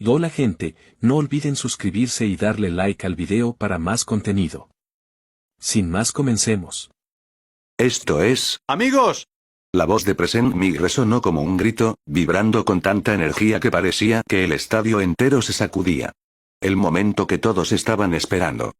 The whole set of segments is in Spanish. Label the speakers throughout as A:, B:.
A: Hola gente, no olviden suscribirse y darle like al video para más contenido. Sin más, comencemos.
B: Esto es... ¡Amigos! La voz de Present Mig resonó como un grito, vibrando con tanta energía que parecía que el estadio entero se sacudía. El momento que todos estaban esperando.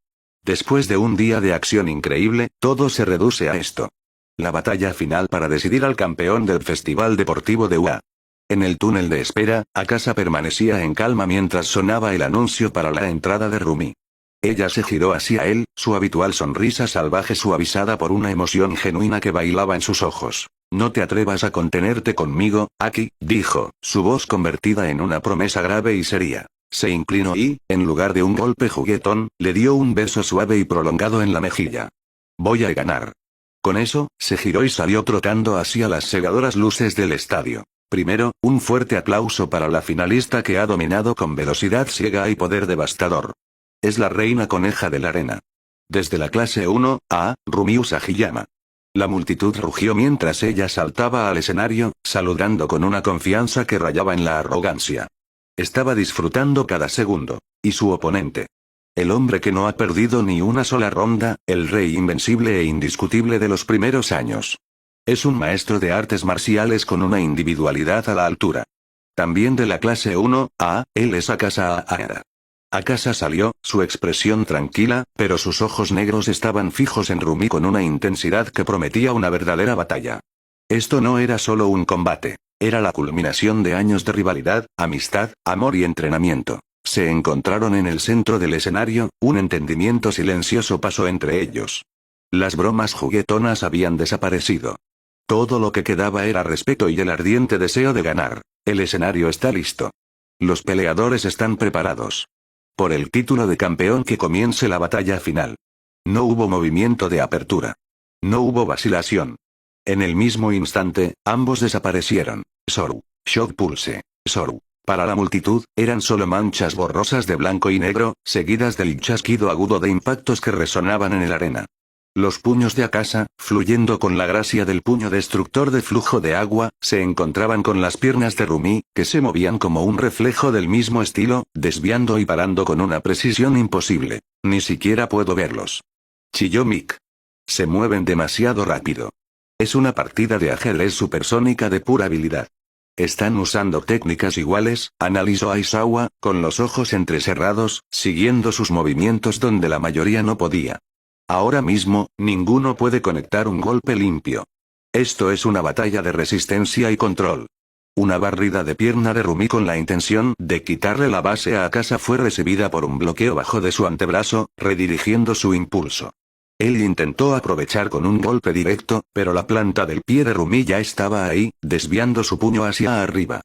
B: Después de un día de acción increíble, todo se reduce a esto. La batalla final para decidir al campeón del Festival Deportivo de UA. En el túnel de espera, Akasa permanecía en calma mientras sonaba el anuncio para la entrada de Rumi. Ella se giró hacia él, su habitual sonrisa salvaje suavizada por una emoción genuina que bailaba en sus ojos. «No te atrevas a contenerte conmigo, Aki», dijo, su voz convertida en una promesa grave y seria. Se inclinó y, en lugar de un golpe juguetón, le dio un beso suave y prolongado en la mejilla. «Voy a ganar». Con eso, se giró y salió trotando hacia las cegadoras luces del estadio. Primero, un fuerte aplauso para la finalista que ha dominado con velocidad ciega y poder devastador. Es la reina coneja de la arena. Desde la clase 1A, Rumi Usagiyama. La multitud rugió mientras ella saltaba al escenario, saludando con una confianza que rayaba en la arrogancia. Estaba disfrutando cada segundo. Y su oponente. El hombre que no ha perdido ni una sola ronda, el rey invencible e indiscutible de los primeros años. Es un maestro de artes marciales con una individualidad a la altura. También de la clase 1A, él es Akasa Aara. Akasa salió, su expresión tranquila, pero sus ojos negros estaban fijos en Rumi con una intensidad que prometía una verdadera batalla. Esto no era solo un combate, era la culminación de años de rivalidad, amistad, amor y entrenamiento. Se encontraron en el centro del escenario, un entendimiento silencioso pasó entre ellos. Las bromas juguetonas habían desaparecido. Todo lo que quedaba era respeto y el ardiente deseo de ganar. El escenario está listo. Los peleadores están preparados. Por el título de campeón que comience la batalla final. No hubo movimiento de apertura. No hubo vacilación. En el mismo instante, ambos desaparecieron. Soru. Shock Pulse. Soru. Para la multitud, eran solo manchas borrosas de blanco y negro, seguidas del chasquido agudo de impactos que resonaban en la arena. Los puños de Akasa, fluyendo con la gracia del puño destructor de flujo de agua, se encontraban con las piernas de Rumi, que se movían como un reflejo del mismo estilo, desviando y parando con una precisión imposible. Ni siquiera puedo verlos. Chilló Mick. Se mueven demasiado rápido. Es una partida de ajedrez supersónica de pura habilidad. Están usando técnicas iguales, analizó Aizawa, con los ojos entrecerrados, siguiendo sus movimientos donde la mayoría no podía. Ahora mismo, ninguno puede conectar un golpe limpio. Esto es una batalla de resistencia y control. Una barrida de pierna de Rumi con la intención de quitarle la base a Akasa fue recibida por un bloqueo bajo de su antebrazo, redirigiendo su impulso. Él intentó aprovechar con un golpe directo, pero la planta del pie de Rumi ya estaba ahí, desviando su puño hacia arriba.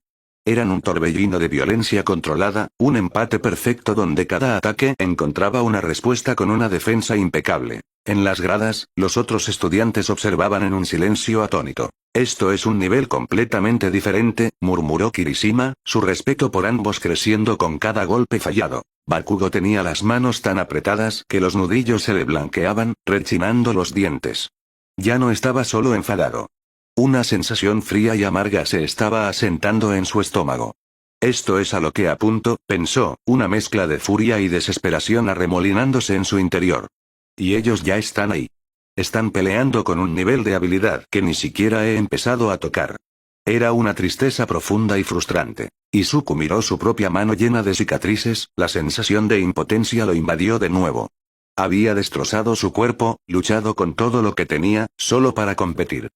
B: Eran un torbellino de violencia controlada, un empate perfecto donde cada ataque encontraba una respuesta con una defensa impecable. En las gradas, los otros estudiantes observaban en un silencio atónito. Esto es un nivel completamente diferente, murmuró Kirishima, su respeto por ambos creciendo con cada golpe fallado. Bakugo tenía las manos tan apretadas que los nudillos se le blanqueaban, rechinando los dientes. Ya no estaba solo enfadado. Una sensación fría y amarga se estaba asentando en su estómago. Esto es a lo que apunto, pensó, una mezcla de furia y desesperación arremolinándose en su interior. Y ellos ya están ahí. Están peleando con un nivel de habilidad que ni siquiera he empezado a tocar. Era una tristeza profunda y frustrante. Izuku miró su propia mano llena de cicatrices, la sensación de impotencia lo invadió de nuevo. Había destrozado su cuerpo, luchado con todo lo que tenía, solo para competir.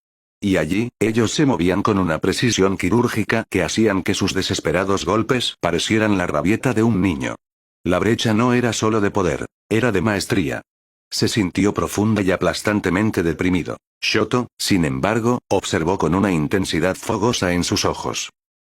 B: Y allí, ellos se movían con una precisión quirúrgica que hacían que sus desesperados golpes parecieran la rabieta de un niño. La brecha no era solo de poder, era de maestría. Se sintió profunda y aplastantemente deprimido. Shoto, sin embargo, observó con una intensidad fogosa en sus ojos.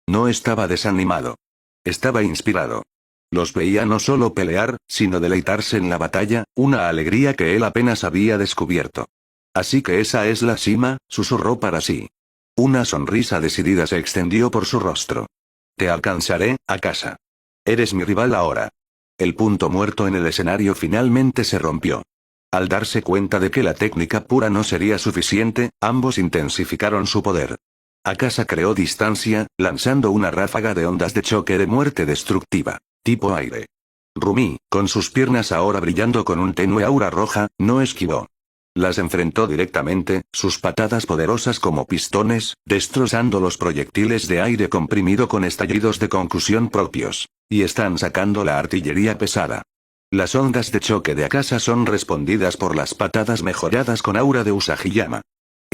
B: No estaba desanimado. Estaba inspirado. Los veía no solo pelear, sino deleitarse en la batalla, una alegría que él apenas había descubierto. Así que esa es la cima, susurró para sí. Una sonrisa decidida se extendió por su rostro. Te alcanzaré, Akasa. Eres mi rival ahora. El punto muerto en el escenario finalmente se rompió. Al darse cuenta de que la técnica pura no sería suficiente, ambos intensificaron su poder. Akasa creó distancia, lanzando una ráfaga de ondas de choque de muerte destructiva. Tipo aire. Rumi, con sus piernas ahora brillando con un tenue aura roja, no esquivó. Las enfrentó directamente, sus patadas poderosas como pistones, destrozando los proyectiles de aire comprimido con estallidos de concusión propios. Y están sacando la artillería pesada. Las ondas de choque de Akasa son respondidas por las patadas mejoradas con aura de Usagi-yama.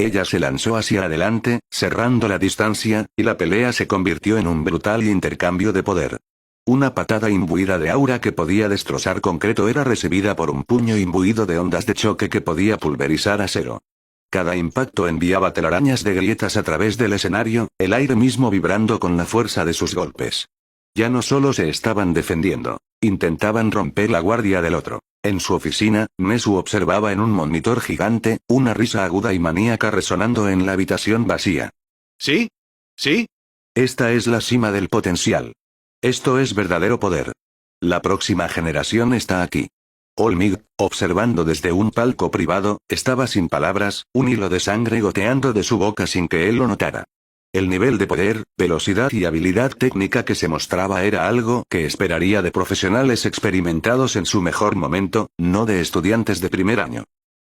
B: Ella se lanzó hacia adelante, cerrando la distancia, y la pelea se convirtió en un brutal intercambio de poder. Una patada imbuida de aura que podía destrozar concreto era recibida por un puño imbuido de ondas de choque que podía pulverizar acero. Cada impacto enviaba telarañas de grietas a través del escenario, el aire mismo vibrando con la fuerza de sus golpes. Ya no solo se estaban defendiendo, intentaban romper la guardia del otro. En su oficina, Nezu observaba en un monitor gigante, una risa aguda y maníaca resonando en la habitación vacía. ¿Sí? ¿Sí? Esta es la cima del potencial. Esto es verdadero poder. La próxima generación está aquí. Olmig, observando desde un palco privado, estaba sin palabras, un hilo de sangre goteando de su boca sin que él lo notara. El nivel de poder, velocidad y habilidad técnica que se mostraba era algo que esperaría de profesionales experimentados en su mejor momento, no de estudiantes de primer año.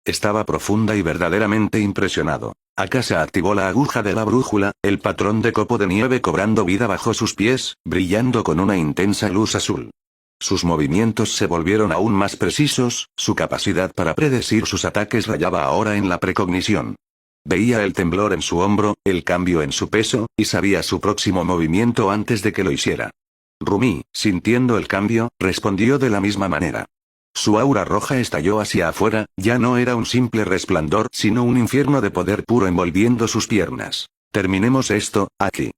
B: Estaba profunda y verdaderamente impresionado. Akasa activó la aguja de la brújula, el patrón de copo de nieve cobrando vida bajo sus pies, brillando con una intensa luz azul. Sus movimientos se volvieron aún más precisos, su capacidad para predecir sus ataques rayaba ahora en la precognición. Veía el temblor en su hombro, el cambio en su peso, y sabía su próximo movimiento antes de que lo hiciera. Rumi, sintiendo el cambio, respondió de la misma manera. Su aura roja estalló hacia afuera, ya no era un simple resplandor, sino un infierno de poder puro envolviendo sus piernas. Terminemos esto, aquí.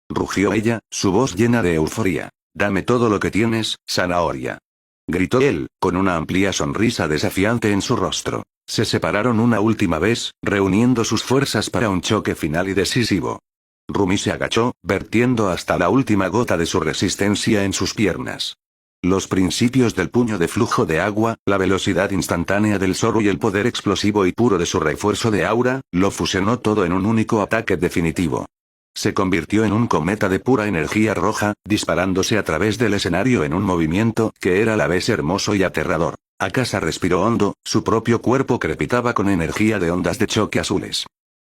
B: Rugió ella, su voz llena de euforia. Dame todo lo que tienes, zanahoria. Gritó él, con una amplia sonrisa desafiante en su rostro. Se separaron una última vez, reuniendo sus fuerzas para un choque final y decisivo. Rumi se agachó, vertiendo hasta la última gota de su resistencia en sus piernas. Los principios del puño de flujo de agua, la velocidad instantánea del Zoro y el poder explosivo y puro de su refuerzo de aura, lo fusionó todo en un único ataque definitivo. Se convirtió en un cometa de pura energía roja, disparándose a través del escenario en un movimiento que era a la vez hermoso y aterrador. Akasa respiró hondo, su propio cuerpo crepitaba con energía de ondas de choque azules.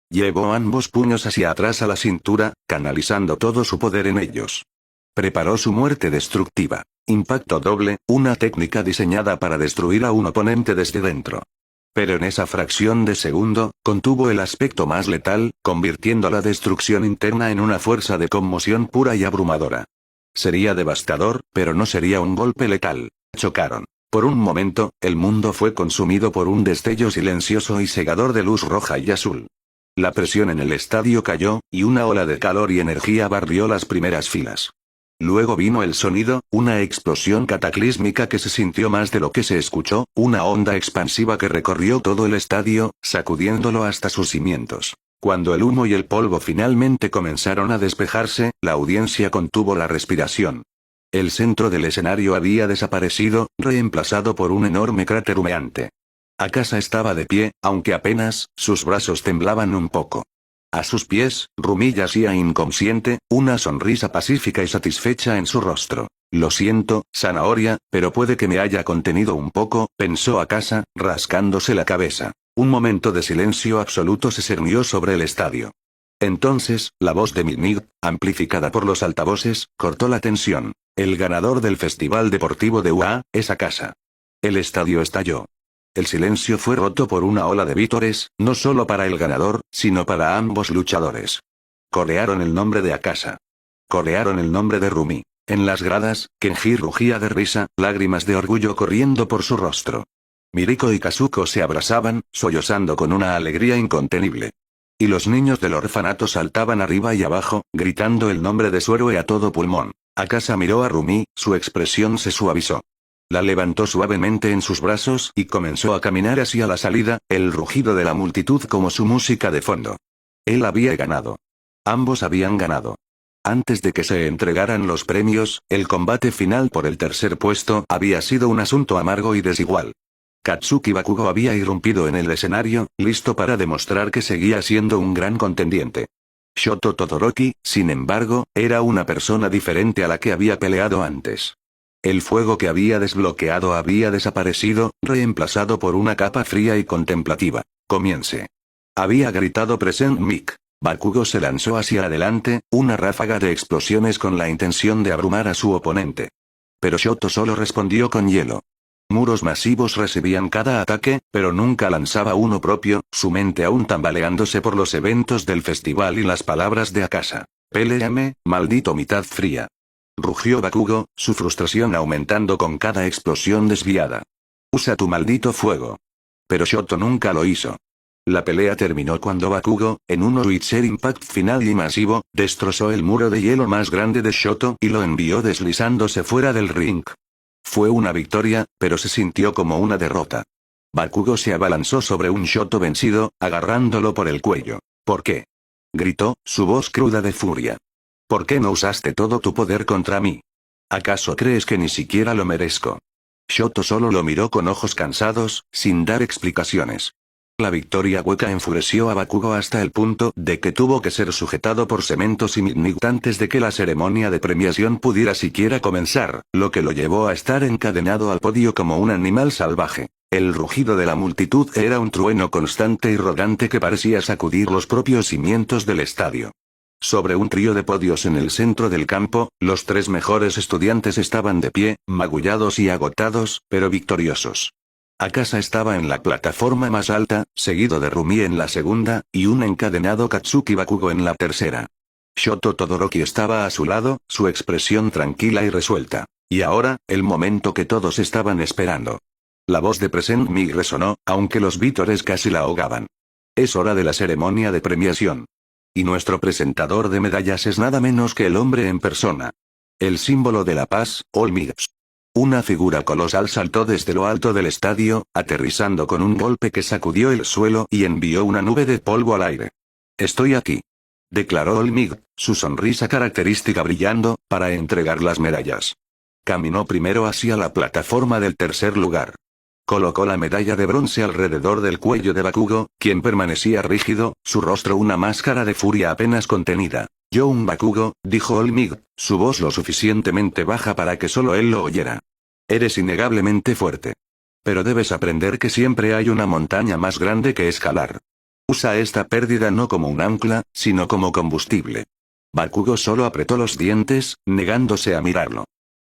B: Llevó ambos puños hacia atrás a la cintura, canalizando todo su poder en ellos. Preparó su muerte destructiva. Impacto doble, una técnica diseñada para destruir a un oponente desde dentro. Pero en esa fracción de segundo, contuvo el aspecto más letal, convirtiendo la destrucción interna en una fuerza de conmoción pura y abrumadora. Sería devastador, pero no sería un golpe letal. Chocaron. Por un momento, el mundo fue consumido por un destello silencioso y cegador de luz roja y azul. La presión en el estadio cayó, y una ola de calor y energía barrió las primeras filas. Luego vino el sonido, una explosión cataclísmica que se sintió más de lo que se escuchó, una onda expansiva que recorrió todo el estadio, sacudiéndolo hasta sus cimientos. Cuando el humo y el polvo finalmente comenzaron a despejarse, la audiencia contuvo la respiración. El centro del escenario había desaparecido, reemplazado por un enorme cráter humeante. Akasa estaba de pie, aunque apenas, sus brazos temblaban un poco. A sus pies, Rumi yacía inconsciente, una sonrisa pacífica y satisfecha en su rostro. Lo siento, zanahoria, pero puede que me haya contenido un poco, pensó Akasa, rascándose la cabeza. Un momento de silencio absoluto se cernió sobre el estadio. Entonces, la voz de Mimig, amplificada por los altavoces, cortó la tensión. El ganador del Festival Deportivo de UA, es Akasa. El estadio estalló. El silencio fue roto por una ola de vítores, no solo para el ganador, sino para ambos luchadores. Corearon el nombre de Akasa. Corearon el nombre de Rumi. En las gradas, Kenji rugía de risa, lágrimas de orgullo corriendo por su rostro. Miriko y Kazuko se abrazaban, sollozando con una alegría incontenible. Y los niños del orfanato saltaban arriba y abajo, gritando el nombre de su héroe a todo pulmón. Akasa miró a Rumi, su expresión se suavizó. La levantó suavemente en sus brazos y comenzó a caminar hacia la salida, el rugido de la multitud como su música de fondo. Él había ganado. Ambos habían ganado. Antes de que se entregaran los premios, el combate final por el tercer puesto había sido un asunto amargo y desigual. Katsuki Bakugo había irrumpido en el escenario, listo para demostrar que seguía siendo un gran contendiente. Shoto Todoroki, sin embargo, era una persona diferente a la que había peleado antes. El fuego que había desbloqueado había desaparecido, reemplazado por una capa fría y contemplativa. Comience. Había gritado Present Mic. Bakugo se lanzó hacia adelante, una ráfaga de explosiones con la intención de abrumar a su oponente. Pero Shoto solo respondió con hielo. Muros masivos recibían cada ataque, pero nunca lanzaba uno propio, su mente aún tambaleándose por los eventos del festival y las palabras de Akasa. «Péleame, maldito mitad fría». Rugió Bakugo, su frustración aumentando con cada explosión desviada. «Usa tu maldito fuego». Pero Shoto nunca lo hizo. La pelea terminó cuando Bakugo, en un Witcher Impact final y masivo, destrozó el muro de hielo más grande de Shoto y lo envió deslizándose fuera del ring. Fue una victoria, pero se sintió como una derrota. Bakugo se abalanzó sobre un Shoto vencido, agarrándolo por el cuello. «¿Por qué?», gritó, su voz cruda de furia. «¿Por qué no usaste todo tu poder contra mí? ¿Acaso crees que ni siquiera lo merezco?». Shoto solo lo miró con ojos cansados, sin dar explicaciones. La victoria hueca enfureció a Bakugo hasta el punto de que tuvo que ser sujetado por cementos y Midnight antes de que la ceremonia de premiación pudiera siquiera comenzar, lo que lo llevó a estar encadenado al podio como un animal salvaje. El rugido de la multitud era un trueno constante y rodante que parecía sacudir los propios cimientos del estadio. Sobre un trío de podios en el centro del campo, los 3 mejores estudiantes estaban de pie, magullados y agotados, pero victoriosos. Akasa estaba en la plataforma más alta, seguido de Rumi en la segunda, y un encadenado Katsuki Bakugo en la tercera. Shoto Todoroki estaba a su lado, su expresión tranquila y resuelta. Y ahora, el momento que todos estaban esperando. La voz de Present Mic resonó, aunque los vítores casi la ahogaban. Es hora de la ceremonia de premiación. Y nuestro presentador de medallas es nada menos que el hombre en persona. El símbolo de la paz, All Mics. Una figura colosal saltó desde lo alto del estadio, aterrizando con un golpe que sacudió el suelo y envió una nube de polvo al aire. «Estoy aquí», declaró All Mic, su sonrisa característica brillando, para entregar las medallas. Caminó primero hacia la plataforma del tercer lugar. Colocó la medalla de bronce alrededor del cuello de Bakugo, quien permanecía rígido, su rostro una máscara de furia apenas contenida. «Young Bakugo», dijo All Mic, su voz lo suficientemente baja para que solo él lo oyera. «Eres innegablemente fuerte. Pero debes aprender que siempre hay una montaña más grande que escalar. Usa esta pérdida no como un ancla, sino como combustible». Bakugo solo apretó los dientes, negándose a mirarlo.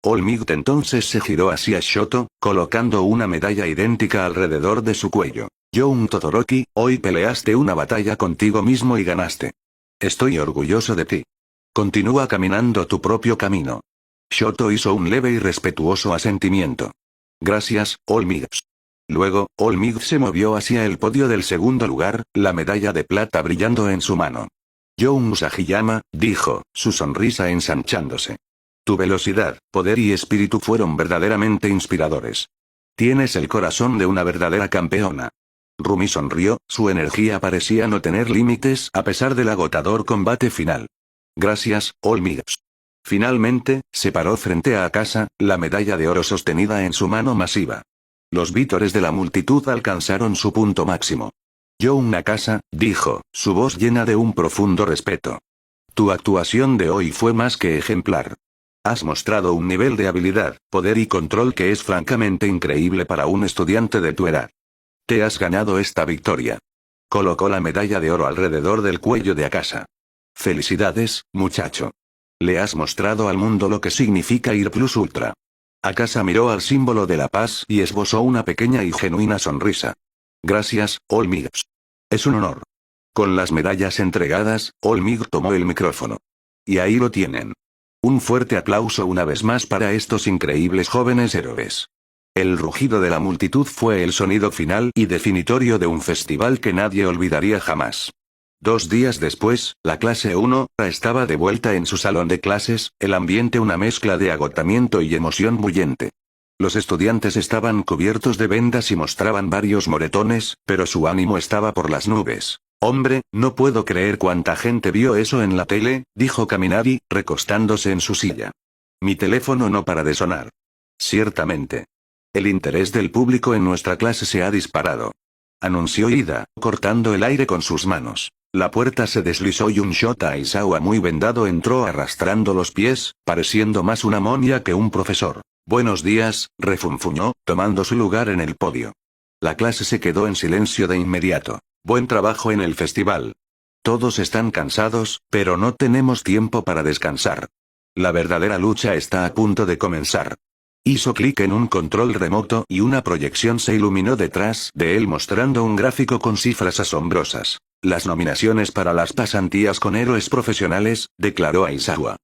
B: All Mic entonces se giró hacia Shoto, colocando una medalla idéntica alrededor de su cuello. «Young Todoroki, hoy peleaste una batalla contigo mismo y ganaste. Estoy orgulloso de ti. Continúa caminando tu propio camino». Shoto hizo un leve y respetuoso asentimiento. «Gracias, All Mic». Luego, All Mic se movió hacia el podio del segundo lugar, la medalla de plata brillando en su mano. «Young Sagiyama», dijo, su sonrisa ensanchándose. «Tu velocidad, poder y espíritu fueron verdaderamente inspiradores. Tienes el corazón de una verdadera campeona». Rumi sonrió, su energía parecía no tener límites a pesar del agotador combate final. «Gracias, All Mic». Finalmente, se paró frente a Akasa, la medalla de oro sostenida en su mano masiva. Los vítores de la multitud alcanzaron su punto máximo. «Young Akasa», dijo, su voz llena de un profundo respeto. «Tu actuación de hoy fue más que ejemplar. Has mostrado un nivel de habilidad, poder y control que es francamente increíble para un estudiante de tu edad. Te has ganado esta victoria». Colocó la medalla de oro alrededor del cuello de Akasa. «Felicidades, muchacho. Le has mostrado al mundo lo que significa ir plus ultra». Akasa miró al símbolo de la paz y esbozó una pequeña y genuina sonrisa. «Gracias, All Mic. Es un honor». Con las medallas entregadas, All Mic tomó el micrófono. Y ahí lo tienen. Un fuerte aplauso una vez más para estos increíbles jóvenes héroes. El rugido de la multitud fue el sonido final y definitorio de un festival que nadie olvidaría jamás. 2 días después, la clase 1 estaba de vuelta en su salón de clases, el ambiente una mezcla de agotamiento y emoción bullente. Los estudiantes estaban cubiertos de vendas y mostraban varios moretones, pero su ánimo estaba por las nubes. «Hombre, no puedo creer cuánta gente vio eso en la tele», dijo Kaminari, recostándose en su silla. «Mi teléfono no para de sonar». «Ciertamente. El interés del público en nuestra clase se ha disparado», anunció Ida, cortando el aire con sus manos. La puerta se deslizó y un Shota Aizawa muy vendado entró arrastrando los pies, pareciendo más una momia que un profesor. Buenos días, refunfuñó, tomando su lugar en el podio. La clase se quedó en silencio de inmediato. Buen trabajo en el festival. Todos están cansados, pero no tenemos tiempo para descansar. La verdadera lucha está a punto de comenzar. Hizo clic en un control remoto y una proyección se iluminó detrás de él mostrando un gráfico con cifras asombrosas. Las nominaciones para las pasantías con héroes profesionales, declaró Aizawa.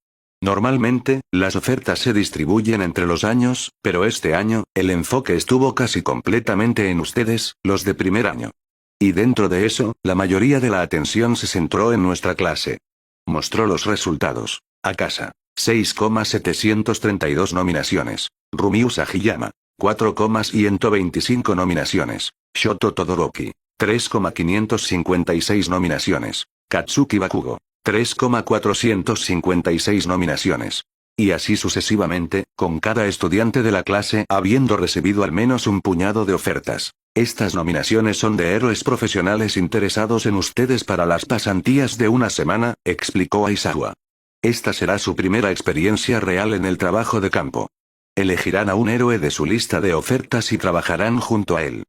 B: Normalmente, las ofertas se distribuyen entre los años, pero este año, el enfoque estuvo casi completamente en ustedes, los de primer año. Y dentro de eso, la mayoría de la atención se centró en nuestra clase. Mostró los resultados. Akasa. 6,732 nominaciones. Rumiu Sagiyama. 4,125 nominaciones. Shoto Todoroki. 3,556 nominaciones. Katsuki Bakugo. 3,456 nominaciones. Y así sucesivamente, con cada estudiante de la clase habiendo recibido al menos un puñado de ofertas. Estas nominaciones son de héroes profesionales interesados en ustedes para las pasantías de una semana, explicó Aizawa. Esta será su primera experiencia real en el trabajo de campo. Elegirán a un héroe de su lista de ofertas y trabajarán junto a él.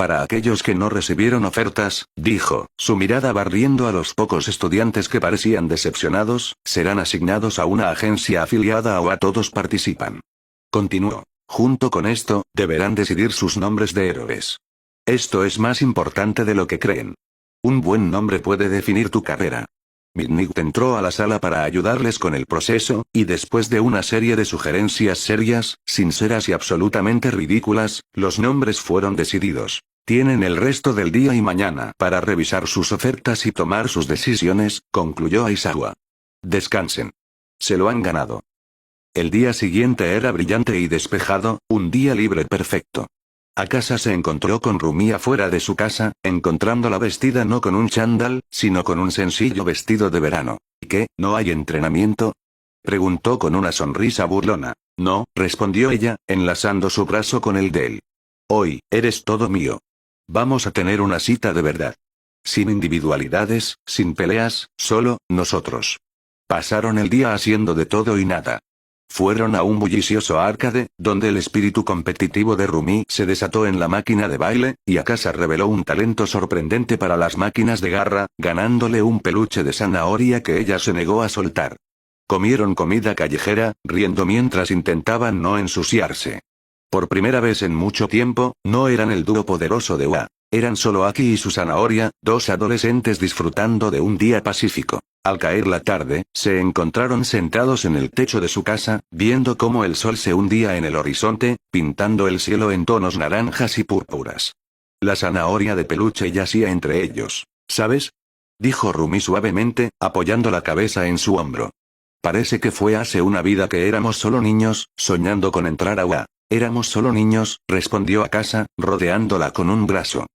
B: Para aquellos que no recibieron ofertas, dijo, su mirada barriendo a los pocos estudiantes que parecían decepcionados, serán asignados a una agencia afiliada o a todos participan. Continuó. Junto con esto, deberán decidir sus nombres de héroes. Esto es más importante de lo que creen. Un buen nombre puede definir tu carrera. Midnight entró a la sala para ayudarles con el proceso, y después de una serie de sugerencias serias, sinceras y absolutamente ridículas, los nombres fueron decididos. Tienen el resto del día y mañana para revisar sus ofertas y tomar sus decisiones, concluyó Aizawa. Descansen. Se lo han ganado. El día siguiente era brillante y despejado, un día libre perfecto. Akasa se encontró con Rumi afuera de su casa, encontrándola vestida no con un chándal, sino con un sencillo vestido de verano. ¿Y qué, no hay entrenamiento? Preguntó con una sonrisa burlona. No, respondió ella, enlazando su brazo con el de él. Hoy, eres todo mío. Vamos a tener una cita de verdad. Sin individualidades, sin peleas, solo, nosotros. Pasaron el día haciendo de todo y nada. Fueron a un bullicioso arcade, donde el espíritu competitivo de Rumi se desató en la máquina de baile, y Akasa reveló un talento sorprendente para las máquinas de garra, ganándole un peluche de zanahoria que ella se negó a soltar. Comieron comida callejera, riendo mientras intentaban no ensuciarse. Por primera vez en mucho tiempo, no eran el dúo poderoso de UA. Eran solo Aki y su zanahoria, dos adolescentes disfrutando de un día pacífico. Al caer la tarde, se encontraron sentados en el techo de su casa, viendo cómo el sol se hundía en el horizonte, pintando el cielo en tonos naranjas y púrpuras. La zanahoria de peluche yacía entre ellos. ¿Sabes? Dijo Rumi suavemente, apoyando la cabeza en su hombro. Parece que fue hace una vida que éramos solo niños, soñando con entrar a UA. Éramos solo niños, respondió Akasa, rodeándola con un brazo.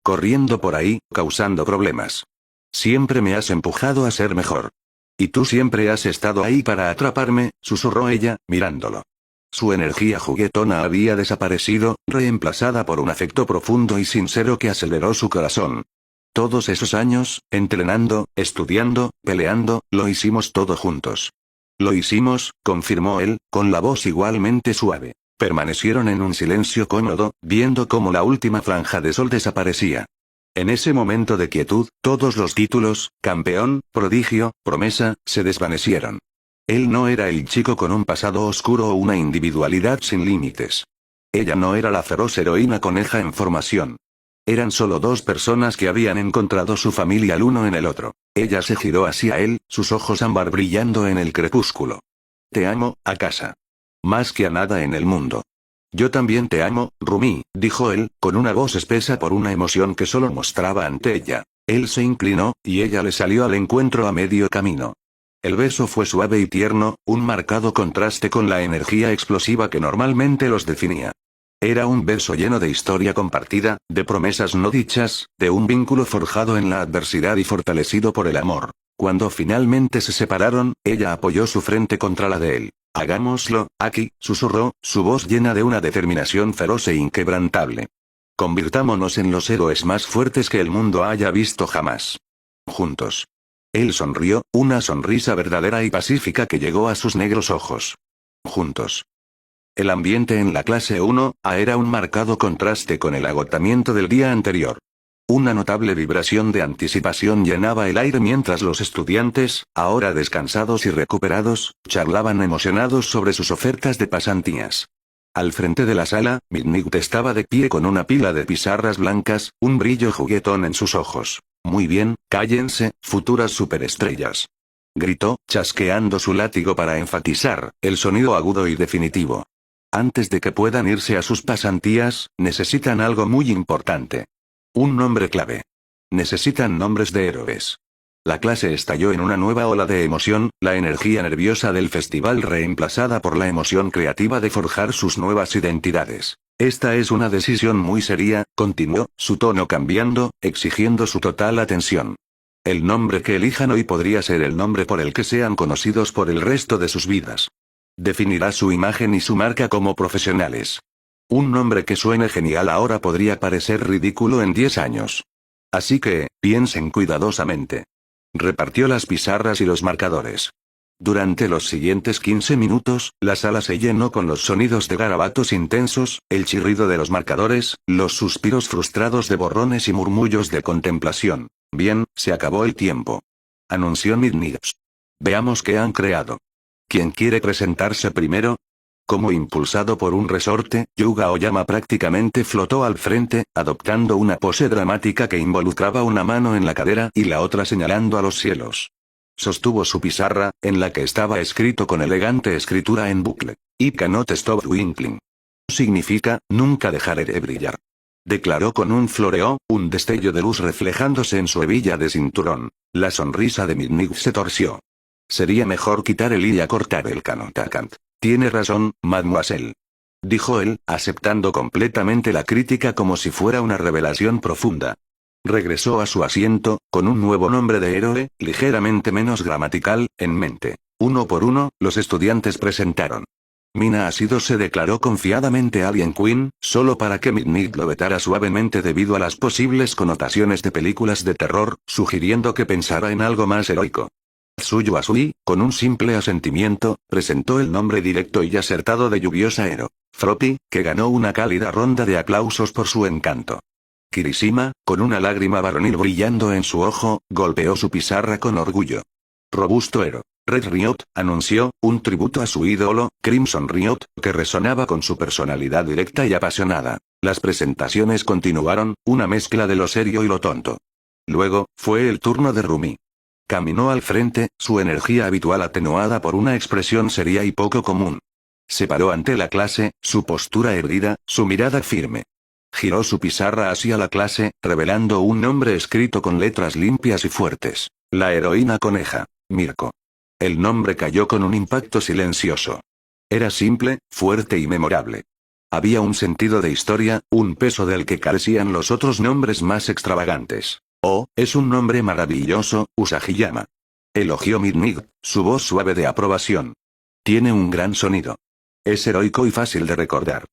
B: Corriendo por ahí, causando problemas. Siempre me has empujado a ser mejor. Y tú siempre has estado ahí para atraparme, susurró ella, mirándolo. Su energía juguetona había desaparecido, reemplazada por un afecto profundo y sincero que aceleró su corazón. Todos esos años, entrenando, estudiando, peleando, lo hicimos todo juntos. Lo hicimos, confirmó él, con la voz igualmente suave. Permanecieron en un silencio cómodo, viendo cómo la última franja de sol desaparecía. En ese momento de quietud, todos los títulos, campeón, prodigio, promesa, se desvanecieron. Él no era el chico con un pasado oscuro o una individualidad sin límites. Ella no era la feroz heroína coneja en formación. Eran solo dos personas que habían encontrado su familia el uno en el otro. Ella se giró hacia él, sus ojos ámbar brillando en el crepúsculo. Te amo, Akasa. Más que a nada en el mundo. Yo también te amo, Rumi, dijo él, con una voz espesa por una emoción que solo mostraba ante ella. Él se inclinó, y ella le salió al encuentro a medio camino. El beso fue suave y tierno, un marcado contraste con la energía explosiva que normalmente los definía. Era un beso lleno de historia compartida, de promesas no dichas, de un vínculo forjado en la adversidad y fortalecido por el amor. Cuando finalmente se separaron, ella apoyó su frente contra la de él. Hagámoslo, Aki, susurró, su voz llena de una determinación feroz e inquebrantable. Convirtámonos en los héroes más fuertes que el mundo haya visto jamás. Juntos. Él sonrió, una sonrisa verdadera y pacífica que llegó a sus negros ojos. Juntos. El ambiente en la clase 1A era un marcado contraste con el agotamiento del día anterior. Una notable vibración de anticipación llenaba el aire mientras los estudiantes, ahora descansados y recuperados, charlaban emocionados sobre sus ofertas de pasantías. Al frente de la sala, Midnight estaba de pie con una pila de pizarras blancas, un brillo juguetón en sus ojos. Muy bien, cállense, futuras superestrellas. Gritó, chasqueando su látigo para enfatizar el sonido agudo y definitivo. Antes de que puedan irse a sus pasantías, necesitan algo muy importante. Un nombre clave. Necesitan nombres de héroes. La clase estalló en una nueva ola de emoción, la energía nerviosa del festival reemplazada por la emoción creativa de forjar sus nuevas identidades. Esta es una decisión muy seria, continuó, su tono cambiando, exigiendo su total atención. El nombre que elijan hoy podría ser el nombre por el que sean conocidos por el resto de sus vidas. Definirá su imagen y su marca como profesionales. Un nombre que suene genial ahora podría parecer ridículo en 10 años. Así que, piensen cuidadosamente. Repartió las pizarras y los marcadores. Durante los siguientes 15 minutos, la sala se llenó con los sonidos de garabatos intensos, el chirrido de los marcadores, los suspiros frustrados de borrones y murmullos de contemplación. Bien, se acabó el tiempo. Anunció Midnight. Veamos qué han creado. ¿Quién quiere presentarse primero? Como impulsado por un resorte, Yuga Oyama prácticamente flotó al frente, adoptando una pose dramática que involucraba una mano en la cadera y la otra señalando a los cielos. Sostuvo su pizarra, en la que estaba escrito con elegante escritura en bucle. I cannot stop twinkling. Significa, nunca dejaré de brillar. Declaró con un floreo, un destello de luz reflejándose en su hebilla de cinturón. La sonrisa de Midnight se torció. Sería mejor quitar el I y acortar el canotakant. Tiene razón, mademoiselle. Dijo él, aceptando completamente la crítica como si fuera una revelación profunda. Regresó a su asiento, con un nuevo nombre de héroe, ligeramente menos gramatical, en mente. Uno por uno, los estudiantes presentaron. Mina Asido se declaró confiadamente Alien Queen, solo para que Midnight lo vetara suavemente debido a las posibles connotaciones de películas de terror, sugiriendo que pensara en algo más heroico. Tsuyu Asui, con un simple asentimiento, presentó el nombre directo y acertado de Lluviosa Ero. Froppy, que ganó una cálida ronda de aplausos por su encanto. Kirishima, con una lágrima varonil brillando en su ojo, golpeó su pizarra con orgullo. Robusto Ero. Red Riot, anunció, un tributo a su ídolo, Crimson Riot, que resonaba con su personalidad directa y apasionada. Las presentaciones continuaron, una mezcla de lo serio y lo tonto. Luego, fue el turno de Rumi. Caminó al frente, su energía habitual atenuada por una expresión seria y poco común. Se paró ante la clase, su postura erguida, su mirada firme. Giró su pizarra hacia la clase, revelando un nombre escrito con letras limpias y fuertes. La heroína coneja. Mirko. El nombre cayó con un impacto silencioso. Era simple, fuerte y memorable. Había un sentido de historia, un peso del que carecían los otros nombres más extravagantes. Oh, es un nombre maravilloso, Usagiyama. Elogió Midnight, su voz suave de aprobación. Tiene un gran sonido. Es heroico y fácil de recordar.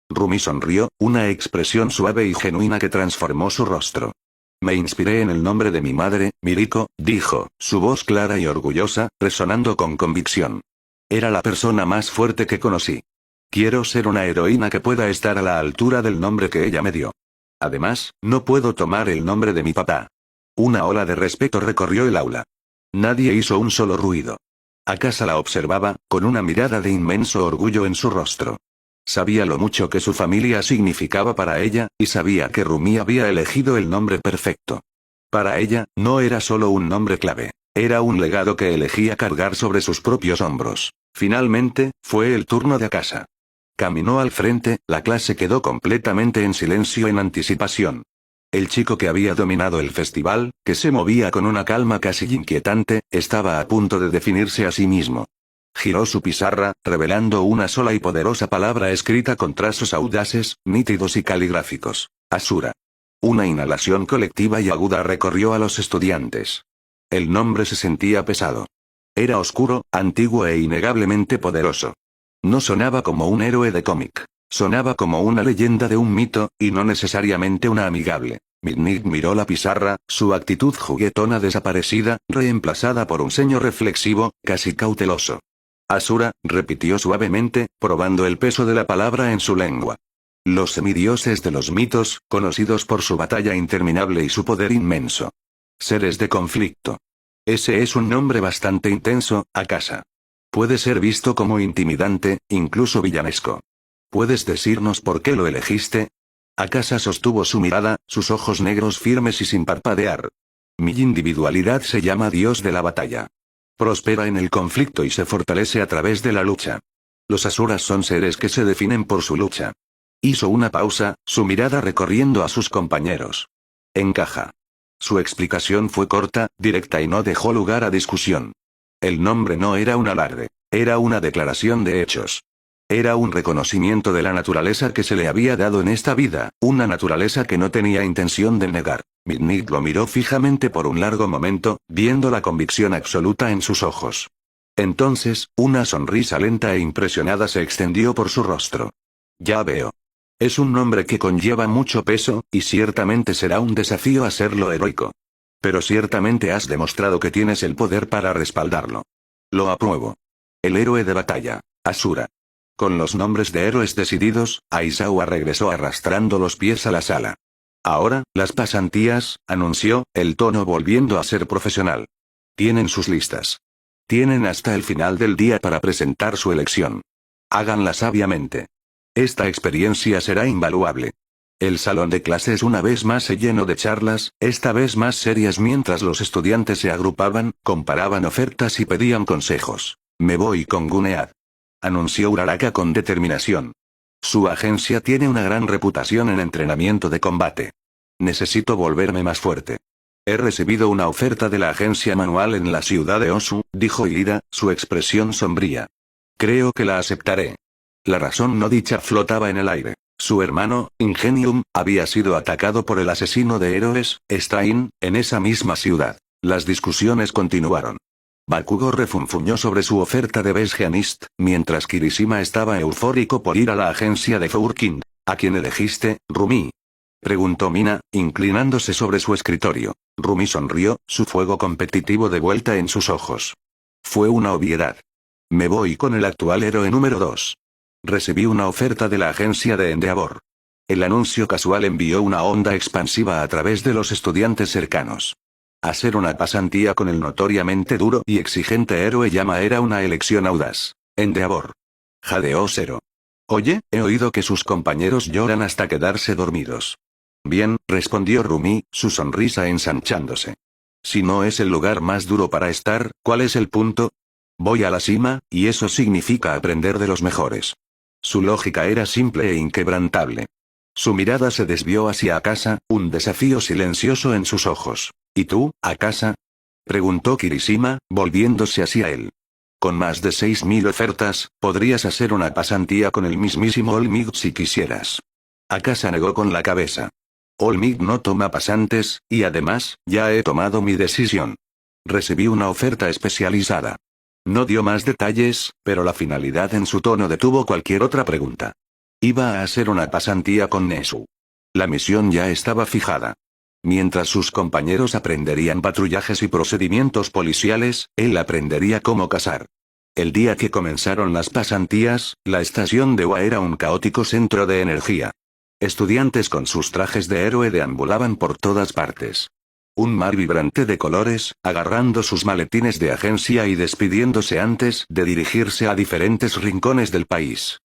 B: Rumi sonrió, una expresión suave y genuina que transformó su rostro. Me inspiré en el nombre de mi madre, Miriko, dijo, su voz clara y orgullosa, resonando con convicción. Era la persona más fuerte que conocí. Quiero ser una heroína que pueda estar a la altura del nombre que ella me dio. Además, no puedo tomar el nombre de mi papá. Una ola de respeto recorrió el aula. Nadie hizo un solo ruido. Akasa la observaba, con una mirada de inmenso orgullo en su rostro. Sabía lo mucho que su familia significaba para ella, y sabía que Rumi había elegido el nombre perfecto. Para ella, no era solo un nombre clave, era un legado que elegía cargar sobre sus propios hombros. Finalmente, fue el turno de Akasa. Caminó al frente, la clase quedó completamente en silencio en anticipación. El chico que había dominado el festival, que se movía con una calma casi inquietante, estaba a punto de definirse a sí mismo. Giró su pizarra, revelando una sola y poderosa palabra escrita con trazos audaces, nítidos y caligráficos. Asura. Una inhalación colectiva y aguda recorrió a los estudiantes. El nombre se sentía pesado. Era oscuro, antiguo e innegablemente poderoso. No sonaba como un héroe de cómic. Sonaba como una leyenda de un mito, y no necesariamente una amigable. Midnight miró la pizarra, su actitud juguetona desaparecida, reemplazada por un ceño reflexivo, casi cauteloso. Asura, repitió suavemente, probando el peso de la palabra en su lengua. Los semidioses de los mitos, conocidos por su batalla interminable y su poder inmenso. Seres de conflicto. Ese es un nombre bastante intenso, Akasa. Puede ser visto como intimidante, incluso villanesco. ¿Puedes decirnos por qué lo elegiste? Akasa sostuvo su mirada, sus ojos negros firmes y sin parpadear. Mi individualidad se llama Dios de la batalla. Prospera en el conflicto y se fortalece a través de la lucha. Los asuras son seres que se definen por su lucha. Hizo una pausa, su mirada recorriendo a sus compañeros. Encaja. Su explicación fue corta, directa y no dejó lugar a discusión. El nombre no era un alarde, era una declaración de hechos. Era un reconocimiento de la naturaleza que se le había dado en esta vida, una naturaleza que no tenía intención de negar. Midnight lo miró fijamente por un largo momento, viendo la convicción absoluta en sus ojos. Entonces, una sonrisa lenta e impresionada se extendió por su rostro. Ya veo. Es un nombre que conlleva mucho peso, y ciertamente será un desafío hacerlo heroico. Pero ciertamente has demostrado que tienes el poder para respaldarlo. Lo apruebo. El héroe de batalla, Asura. Con los nombres de héroes decididos, Aizawa regresó arrastrando los pies a la sala. Ahora, las pasantías, anunció, el tono volviendo a ser profesional. Tienen sus listas. Tienen hasta el final del día para presentar su elección. Háganla sabiamente. Esta experiencia será invaluable. El salón de clases una vez más se llenó de charlas, esta vez más serias mientras los estudiantes se agrupaban, comparaban ofertas y pedían consejos. Me voy con Gunead. Anunció Uraraka con determinación. Su agencia tiene una gran reputación en entrenamiento de combate. Necesito volverme más fuerte. He recibido una oferta de la agencia manual en la ciudad de Osu, dijo Ira, su expresión sombría. Creo que la aceptaré. La razón no dicha flotaba en el aire. Su hermano, Ingenium, había sido atacado por el asesino de héroes, Stein, en esa misma ciudad. Las discusiones continuaron. Bakugo refunfuñó sobre su oferta de Besgeanist, mientras Kirishima estaba eufórico por ir a la agencia de Fourking. ¿A quién elegiste, Rumi? Preguntó Mina, inclinándose sobre su escritorio. Rumi sonrió, su fuego competitivo de vuelta en sus ojos. Fue una obviedad. Me voy con el actual héroe número 2. Recibí una oferta de la agencia de Endeavor. El anuncio casual envió una onda expansiva a través de los estudiantes cercanos. Hacer una pasantía con el notoriamente duro y exigente héroe Yama era una elección audaz. Endeavor. Jadeó Zero. Oye, he oído que sus compañeros lloran hasta quedarse dormidos. Bien, respondió Rumi, su sonrisa ensanchándose. Si no es el lugar más duro para estar, ¿cuál es el punto? Voy a la cima, y eso significa aprender de los mejores. Su lógica era simple e inquebrantable. Su mirada se desvió hacia Akasa, un desafío silencioso en sus ojos. ¿Y tú, Akasa? Preguntó Kirishima, volviéndose hacia él. Con más de 6000 ofertas, podrías hacer una pasantía con el mismísimo Olmig si quisieras. Akasa negó con la cabeza. Olmig no toma pasantes, y además, ya he tomado mi decisión. Recibí una oferta especializada. No dio más detalles, pero la finalidad en su tono detuvo cualquier otra pregunta. Iba a hacer una pasantía con Nezu. La misión ya estaba fijada. Mientras sus compañeros aprenderían patrullajes y procedimientos policiales, él aprendería cómo cazar. El día que comenzaron las pasantías, la estación de Wa era un caótico centro de energía. Estudiantes con sus trajes de héroe deambulaban por todas partes. Un mar vibrante de colores, agarrando sus maletines de agencia y despidiéndose antes de dirigirse a diferentes rincones del país.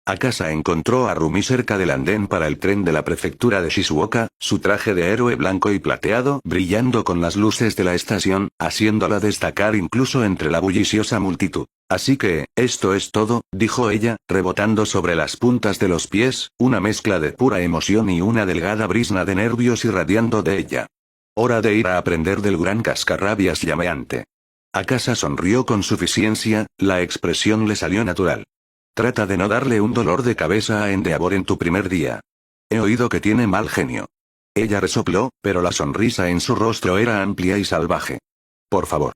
B: Akasa encontró a Rumi cerca del andén para el tren de la prefectura de Shizuoka, su traje de héroe blanco y plateado brillando con las luces de la estación, haciéndola destacar incluso entre la bulliciosa multitud. Así que, esto es todo, dijo ella, rebotando sobre las puntas de los pies, una mezcla de pura emoción y una delgada brisna de nervios irradiando de ella. Hora de ir a aprender del gran cascarrabias llameante. Akasa sonrió con suficiencia, la expresión le salió natural. Trata de no darle un dolor de cabeza a Endeavor en tu primer día. He oído que tiene mal genio. Ella resopló, pero la sonrisa en su rostro era amplia y salvaje. Por favor.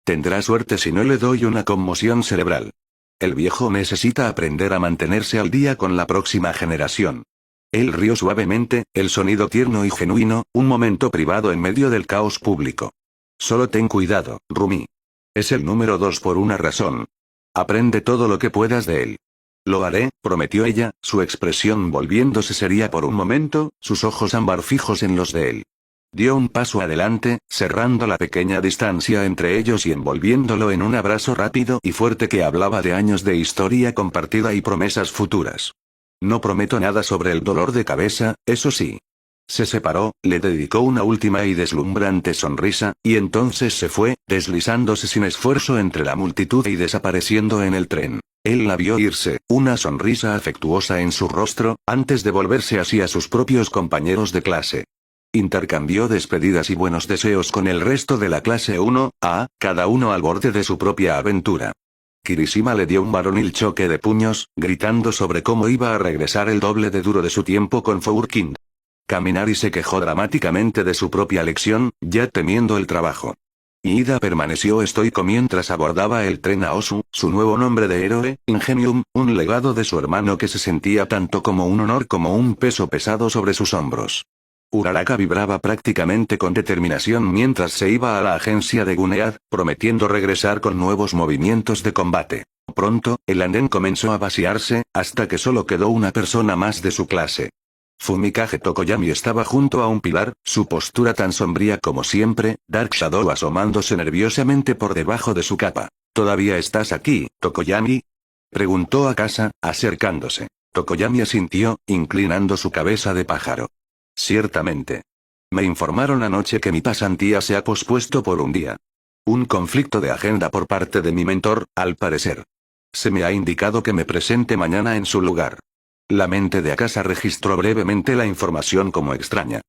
B: Tendrá suerte si no le doy una conmoción cerebral. El viejo necesita aprender a mantenerse al día con la próxima generación. Él rió suavemente, el sonido tierno y genuino, un momento privado en medio del caos público. Solo ten cuidado, Rumi. Es el número 2 por una razón. Aprende todo lo que puedas de él. Lo haré, prometió ella, su expresión volviéndose seria por un momento, sus ojos ámbar fijos en los de él. Dio un paso adelante, cerrando la pequeña distancia entre ellos y envolviéndolo en un abrazo rápido y fuerte que hablaba de años de historia compartida y promesas futuras. No prometo nada sobre el dolor de cabeza, eso sí. Se separó, le dedicó una última y deslumbrante sonrisa, y entonces se fue, deslizándose sin esfuerzo entre la multitud y desapareciendo en el tren. Él la vio irse, una sonrisa afectuosa en su rostro, antes de volverse hacia sus propios compañeros de clase. Intercambió despedidas y buenos deseos con el resto de la clase 1A, cada uno al borde de su propia aventura. Kirishima le dio un varonil choque de puños, gritando sobre cómo iba a regresar el doble de duro de su tiempo con Fourkin. Kaminari se quejó dramáticamente de su propia lección, ya temiendo el trabajo. Ida permaneció estoico mientras abordaba el tren a Osu, su nuevo nombre de héroe, Ingenium, un legado de su hermano que se sentía tanto como un honor como un peso pesado sobre sus hombros. Uraraka vibraba prácticamente con determinación mientras se iba a la agencia de Gunead, prometiendo regresar con nuevos movimientos de combate. Pronto, el andén comenzó a vaciarse, hasta que solo quedó una persona más de su clase. Fumikage Tokoyami estaba junto a un pilar, su postura tan sombría como siempre, Dark Shadow asomándose nerviosamente por debajo de su capa. ¿Todavía estás aquí, Tokoyami?, preguntó Akasa, acercándose. Tokoyami asintió, inclinando su cabeza de pájaro. Ciertamente. Me informaron anoche que mi pasantía se ha pospuesto por un día. Un conflicto de agenda por parte de mi mentor, al parecer. Se me ha indicado que me presente mañana en su lugar. La mente de Akasa registró brevemente la información como extraña.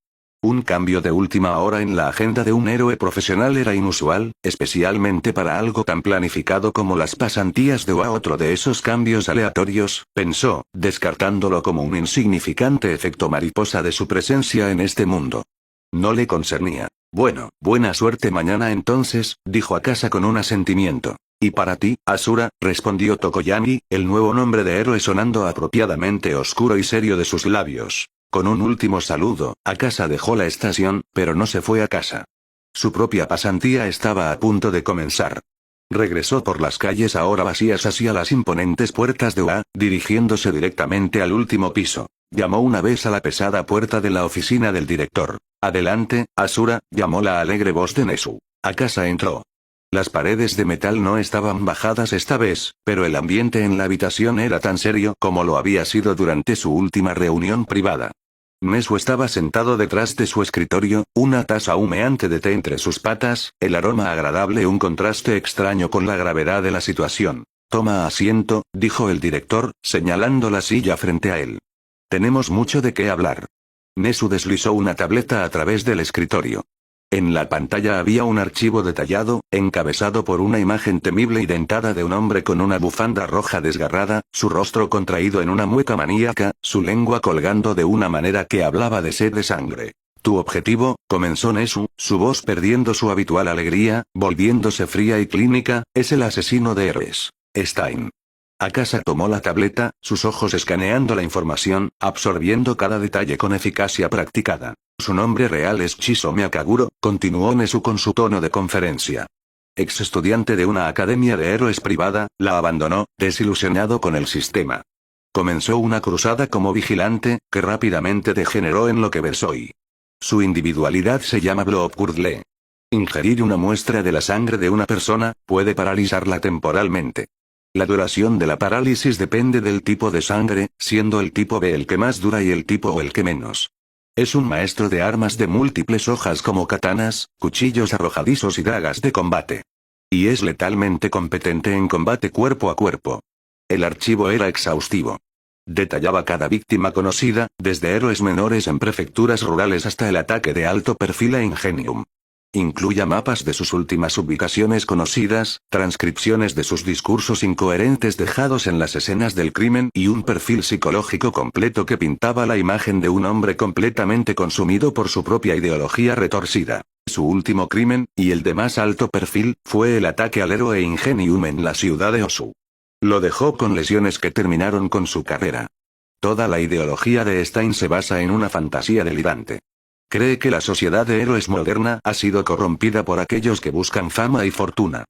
B: Un cambio de última hora en la agenda de un héroe profesional era inusual, especialmente para algo tan planificado como las pasantías de otro de esos cambios aleatorios, pensó, descartándolo como un insignificante efecto mariposa de su presencia en este mundo. No le concernía. Bueno, buena suerte mañana entonces, dijo Akasa con un asentimiento. Y para ti, Asura, respondió Tokoyami, el nuevo nombre de héroe sonando apropiadamente oscuro y serio de sus labios. Con un último saludo, Akasa dejó la estación, pero no se fue a casa. Su propia pasantía estaba a punto de comenzar. Regresó por las calles ahora vacías hacia las imponentes puertas de UA, dirigiéndose directamente al último piso. Llamó una vez a la pesada puerta de la oficina del director. Adelante, Asura, llamó la alegre voz de Nezu. Akasa entró. Las paredes de metal no estaban bajadas esta vez, pero el ambiente en la habitación era tan serio como lo había sido durante su última reunión privada. Nezu estaba sentado detrás de su escritorio, una taza humeante de té entre sus patas, el aroma agradable un contraste extraño con la gravedad de la situación. Toma asiento, dijo el director, señalando la silla frente a él. Tenemos mucho de qué hablar. Nezu deslizó una tableta a través del escritorio. En la pantalla había un archivo detallado, encabezado por una imagen temible y dentada de un hombre con una bufanda roja desgarrada, su rostro contraído en una mueca maníaca, su lengua colgando de una manera que hablaba de sed de sangre. Tu objetivo, comenzó Nezu, su voz perdiendo su habitual alegría, volviéndose fría y clínica, es el asesino de héroes. Stein. Akasa tomó la tableta, sus ojos escaneando la información, absorbiendo cada detalle con eficacia practicada. Su nombre real es Chisome Akaguro, continuó Nezu con su tono de conferencia. Ex estudiante de una academia de héroes privada, la abandonó, desilusionado con el sistema. Comenzó una cruzada como vigilante, que rápidamente degeneró en lo que ves hoy. Su individualidad se llama Bloodcurdle. Ingerir una muestra de la sangre de una persona, puede paralizarla temporalmente. La duración de la parálisis depende del tipo de sangre, siendo el tipo B el que más dura y el tipo O el que menos. Es un maestro de armas de múltiples hojas como katanas, cuchillos arrojadizos y dagas de combate. Y es letalmente competente en combate cuerpo a cuerpo. El archivo era exhaustivo. Detallaba cada víctima conocida, desde héroes menores en prefecturas rurales hasta el ataque de alto perfil a Ingenium. Incluya mapas de sus últimas ubicaciones conocidas, transcripciones de sus discursos incoherentes dejados en las escenas del crimen y un perfil psicológico completo que pintaba la imagen de un hombre completamente consumido por su propia ideología retorcida. Su último crimen, y el de más alto perfil, fue el ataque al héroe Ingenium en la ciudad de Osu. Lo dejó con lesiones que terminaron con su carrera. Toda la ideología de Stein se basa en una fantasía delirante. Cree que la sociedad de héroes moderna ha sido corrompida por aquellos que buscan fama y fortuna.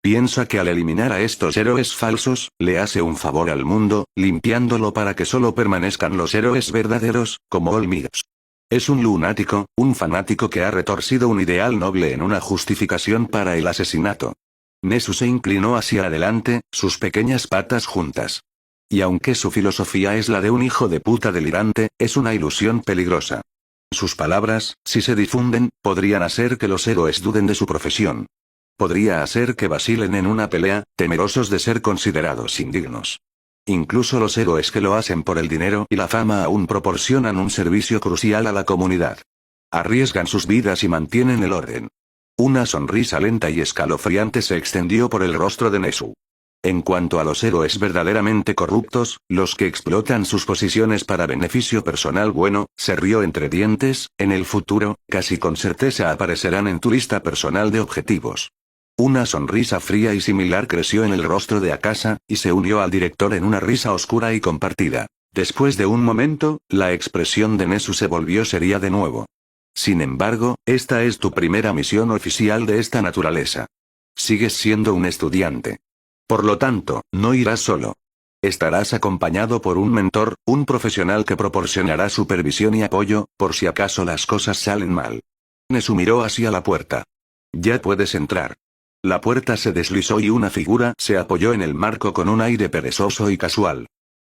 B: Piensa que al eliminar a estos héroes falsos, le hace un favor al mundo, limpiándolo para que solo permanezcan los héroes verdaderos, como Olmigos. Es un lunático, un fanático que ha retorcido un ideal noble en una justificación para el asesinato. Nesu se inclinó hacia adelante, sus pequeñas patas juntas. Y aunque su filosofía es la de un hijo de puta delirante, es una ilusión peligrosa. Sus palabras, si se difunden, podrían hacer que los héroes duden de su profesión. Podría hacer que vacilen en una pelea, temerosos de ser considerados indignos. Incluso los héroes que lo hacen por el dinero y la fama aún proporcionan un servicio crucial a la comunidad. Arriesgan sus vidas y mantienen el orden. Una sonrisa lenta y escalofriante se extendió por el rostro de Nesu. En cuanto a los héroes verdaderamente corruptos, los que explotan sus posiciones para beneficio personal bueno, se rió entre dientes, en el futuro, casi con certeza aparecerán en tu lista personal de objetivos. Una sonrisa fría y similar creció en el rostro de Akasa, y se unió al director en una risa oscura y compartida. Después de un momento, la expresión de Nesu se volvió seria de nuevo. Sin embargo, esta es tu primera misión oficial de esta naturaleza. Sigues siendo un estudiante. Por lo tanto, no irás solo. Estarás acompañado por un mentor, un profesional que proporcionará supervisión y apoyo, por si acaso las cosas salen mal. Nesu miró hacia la puerta. Ya puedes entrar. La puerta se deslizó y una figura se apoyó en el marco con un aire perezoso y casual.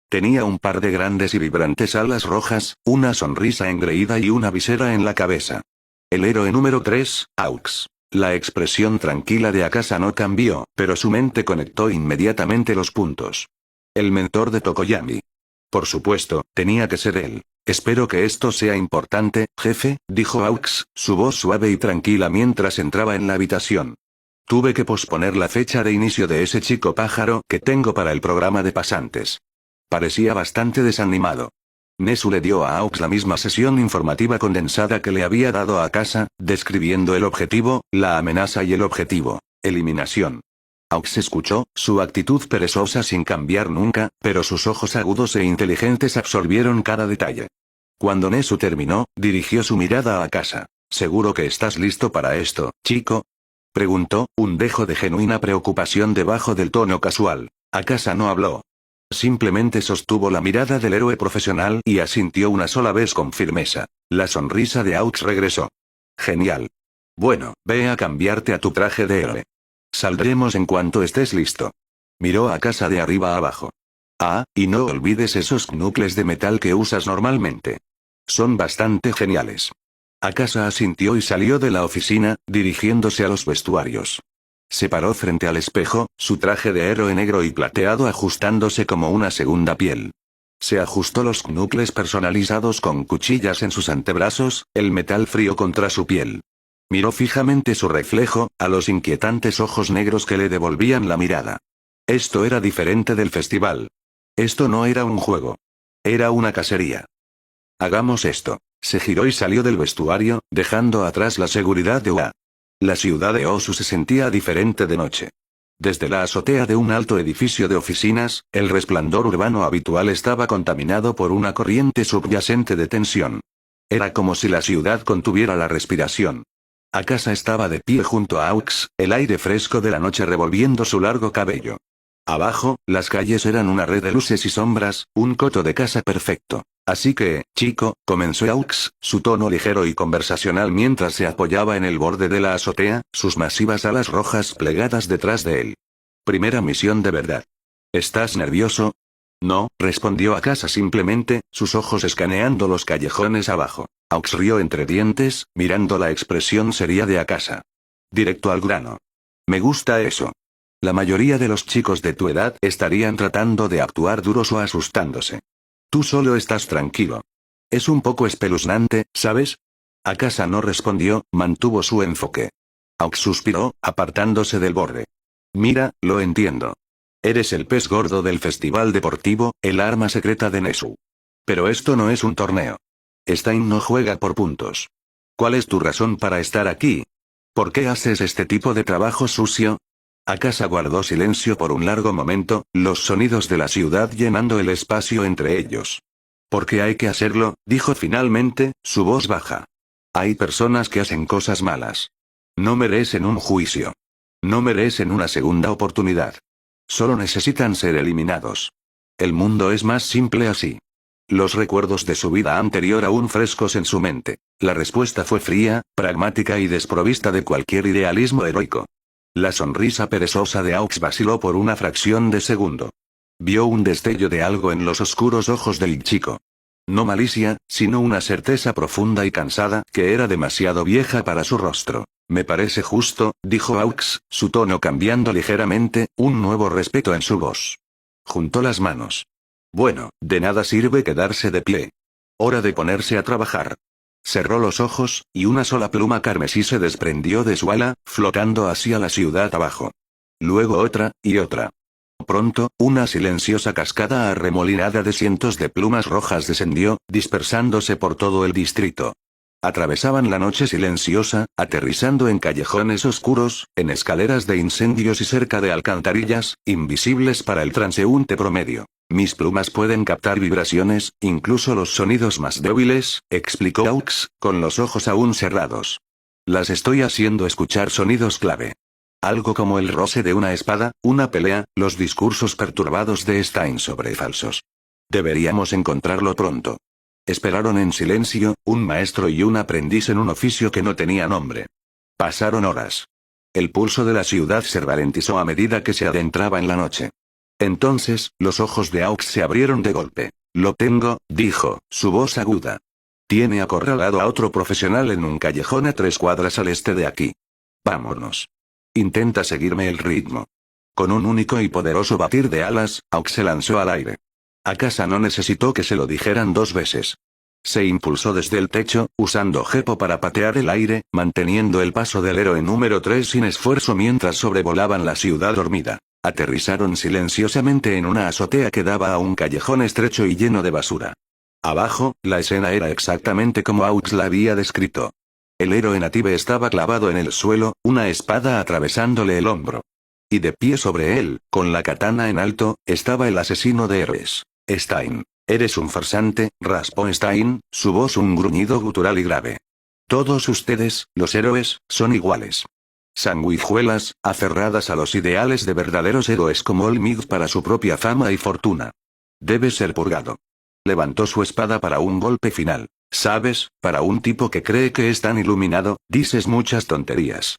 B: Tenía un par de grandes y vibrantes alas rojas, una sonrisa engreída y una visera en la cabeza. El héroe número 3, Aux. La expresión tranquila de Akasa no cambió, pero su mente conectó inmediatamente los puntos. El mentor de Tokoyami. Por supuesto, tenía que ser él. Espero que esto sea importante, jefe, dijo Aux, su voz suave y tranquila mientras entraba en la habitación. Tuve que posponer la fecha de inicio de ese chico pájaro que tengo para el programa de pasantes. Parecía bastante desanimado. Nesu le dio a Aux la misma sesión informativa condensada que le había dado a Akasa, describiendo el objetivo, la amenaza y el objetivo. Eliminación. Aux escuchó, su actitud perezosa sin cambiar nunca, pero sus ojos agudos e inteligentes absorbieron cada detalle. Cuando Nesu terminó, dirigió su mirada a Akasa. ¿Seguro que estás listo para esto, chico? Preguntó, un dejo de genuina preocupación debajo del tono casual. Akasa no habló. Simplemente sostuvo la mirada del héroe profesional y asintió una sola vez con firmeza. La sonrisa de Aux regresó. Genial. Bueno, ve a cambiarte a tu traje de héroe. Saldremos en cuanto estés listo. Miró a Akasa de arriba a abajo. Ah, y no olvides esos knuckles de metal que usas normalmente. Son bastante geniales. Akasa asintió y salió de la oficina, dirigiéndose a los vestuarios. Se paró frente al espejo, su traje de héroe negro y plateado ajustándose como una segunda piel. Se ajustó los knuckles personalizados con cuchillas en sus antebrazos, el metal frío contra su piel. Miró fijamente su reflejo, a los inquietantes ojos negros que le devolvían la mirada. Esto era diferente del festival. Esto no era un juego. Era una cacería. Hagamos esto. Se giró y salió del vestuario, dejando atrás la seguridad de Ua. La ciudad de Osu se sentía diferente de noche. Desde la azotea de un alto edificio de oficinas, el resplandor urbano habitual estaba contaminado por una corriente subyacente de tensión. Era como si la ciudad contuviera la respiración. Akasa estaba de pie junto a Aux, el aire fresco de la noche revolviendo su largo cabello. Abajo, las calles eran una red de luces y sombras, un coto de casa perfecto. Así que, chico, comenzó Aux, su tono ligero y conversacional mientras se apoyaba en el borde de la azotea, sus masivas alas rojas plegadas detrás de él. Primera misión de verdad. ¿Estás nervioso? No, respondió Akasa simplemente, sus ojos escaneando los callejones abajo. Aux rió entre dientes, mirando la expresión seria de Akasa. Directo al grano. Me gusta eso. La mayoría de los chicos de tu edad estarían tratando de actuar duros o asustándose. Tú solo estás tranquilo. Es un poco espeluznante, ¿sabes? Akasa no respondió, mantuvo su enfoque. Aux suspiró, apartándose del borde. Mira, lo entiendo. Eres el pez gordo del festival deportivo, el arma secreta de Nesu. Pero esto no es un torneo. Stein no juega por puntos. ¿Cuál es tu razón para estar aquí? ¿Por qué haces este tipo de trabajo sucio? Akasa guardó silencio por un largo momento, los sonidos de la ciudad llenando el espacio entre ellos. Porque hay que hacerlo, dijo finalmente, su voz baja. Hay personas que hacen cosas malas. No merecen un juicio. No merecen una segunda oportunidad. Solo necesitan ser eliminados. El mundo es más simple así. Los recuerdos de su vida anterior aún frescos en su mente. La respuesta fue fría, pragmática y desprovista de cualquier idealismo heroico. La sonrisa perezosa de Aux vaciló por una fracción de segundo. Vio un destello de algo en los oscuros ojos del chico. No malicia, sino una certeza profunda y cansada, que era demasiado vieja para su rostro. Me parece justo, dijo Aux, su tono cambiando ligeramente, un nuevo respeto en su voz. Juntó las manos. Bueno, de nada sirve quedarse de pie. Hora de ponerse a trabajar. Cerró los ojos, y una sola pluma carmesí se desprendió de su ala, flotando hacia la ciudad abajo. Luego otra, y otra. Pronto, una silenciosa cascada arremolinada de cientos de plumas rojas descendió, dispersándose por todo el distrito. Atravesaban la noche silenciosa, aterrizando en callejones oscuros, en escaleras de incendios y cerca de alcantarillas, invisibles para el transeúnte promedio. Mis plumas pueden captar vibraciones, incluso los sonidos más débiles, explicó Aux, con los ojos aún cerrados. Las estoy haciendo escuchar sonidos clave. Algo como el roce de una espada, una pelea, los discursos perturbados de Stein sobre falsos. Deberíamos encontrarlo pronto. Esperaron en silencio, un maestro y un aprendiz en un oficio que no tenía nombre. Pasaron horas. El pulso de la ciudad se ralentizó a medida que se adentraba en la noche. Entonces, los ojos de Aux se abrieron de golpe. Lo tengo, dijo, su voz aguda. Tiene acorralado a otro profesional en un callejón a 3 cuadras al este de aquí. Vámonos. Intenta seguirme el ritmo. Con un único y poderoso batir de alas, Aux se lanzó al aire. Akasa no necesitó que se lo dijeran 2 veces. Se impulsó desde el techo, usando Gepo para patear el aire, manteniendo el paso del héroe número 3 sin esfuerzo mientras sobrevolaban la ciudad dormida. Aterrizaron silenciosamente en una azotea que daba a un callejón estrecho y lleno de basura. Abajo, la escena era exactamente como Aux la había descrito. El héroe native estaba clavado en el suelo, una espada atravesándole el hombro. Y de pie sobre él, con la katana en alto, estaba el asesino de héroes. Stein. Eres un farsante, raspó Stein, su voz un gruñido gutural y grave. Todos ustedes, los héroes, son iguales. Sanguijuelas, aferradas a los ideales de verdaderos héroes como Olmig para su propia fama y fortuna. Debe ser purgado. Levantó su espada para un golpe final. Sabes, para un tipo que cree que es tan iluminado, dices muchas tonterías.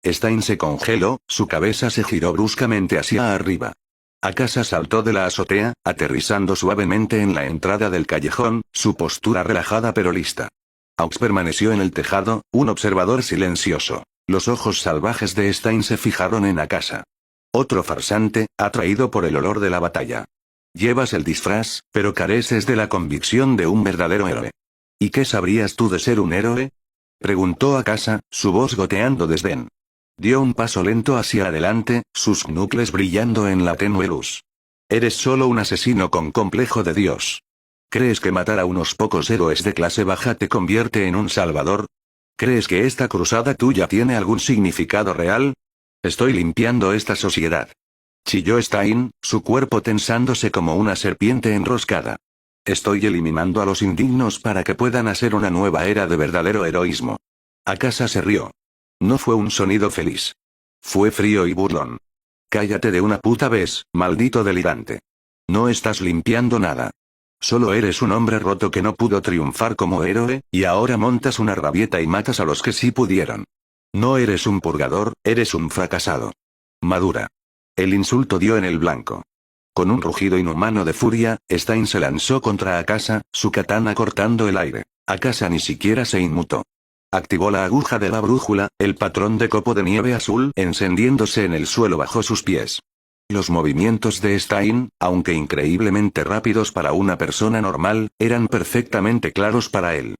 B: Stein se congeló, su cabeza se giró bruscamente hacia arriba. Akasa saltó de la azotea, aterrizando suavemente en la entrada del callejón, su postura relajada pero lista. Aux permaneció en el tejado, un observador silencioso. Los ojos salvajes de Stein se fijaron en Akasa. Otro farsante, atraído por el olor de la batalla. Llevas el disfraz, pero careces de la convicción de un verdadero héroe. ¿Y qué sabrías tú de ser un héroe? Preguntó Akasa, su voz goteando desdén. Dio un paso lento hacia adelante, sus knuckles brillando en la tenue luz. Eres solo un asesino con complejo de Dios. ¿Crees que matar a unos pocos héroes de clase baja te convierte en un salvador? ¿Crees que esta cruzada tuya tiene algún significado real? Estoy limpiando esta sociedad. Chilló Stein, su cuerpo tensándose como una serpiente enroscada. Estoy eliminando a los indignos para que puedan hacer una nueva era de verdadero heroísmo. Akasa se rió. No fue un sonido feliz. Fue frío y burlón. Cállate de una puta vez, maldito delirante. No estás limpiando nada. Solo eres un hombre roto que no pudo triunfar como héroe, y ahora montas una rabieta y matas a los que sí pudieron. No eres un purgador, eres un fracasado. Madura. El insulto dio en el blanco. Con un rugido inhumano de furia, Stein se lanzó contra Akasa, su katana cortando el aire. Akasa ni siquiera se inmutó. Activó la aguja de la brújula, el patrón de copo de nieve azul encendiéndose en el suelo bajo sus pies. Los movimientos de Stein, aunque increíblemente rápidos para una persona normal, eran perfectamente claros para él.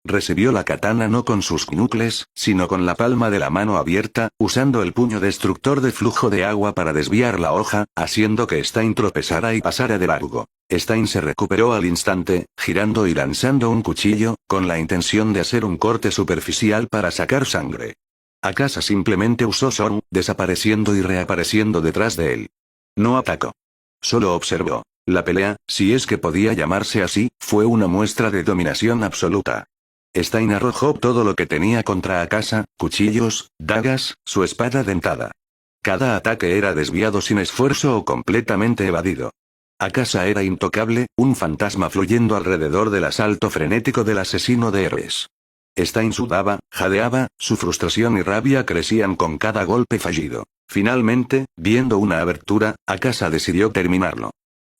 B: Recibió la katana no con sus knuckles, sino con la palma de la mano abierta, usando el puño destructor de flujo de agua para desviar la hoja, haciendo que Stein tropezara y pasara de largo. Stein se recuperó al instante, girando y lanzando un cuchillo, con la intención de hacer un corte superficial para sacar sangre. Akasa simplemente usó Son, desapareciendo y reapareciendo detrás de él. No atacó. Solo observó. La pelea, si es que podía llamarse así, fue una muestra de dominación absoluta. Stein arrojó todo lo que tenía contra Akasa, cuchillos, dagas, su espada dentada. Cada ataque era desviado sin esfuerzo o completamente evadido. Akasa era intocable, un fantasma fluyendo alrededor del asalto frenético del asesino de héroes. Stein sudaba, jadeaba, su frustración y rabia crecían con cada golpe fallido. Finalmente, viendo una abertura, Akasa decidió terminarlo.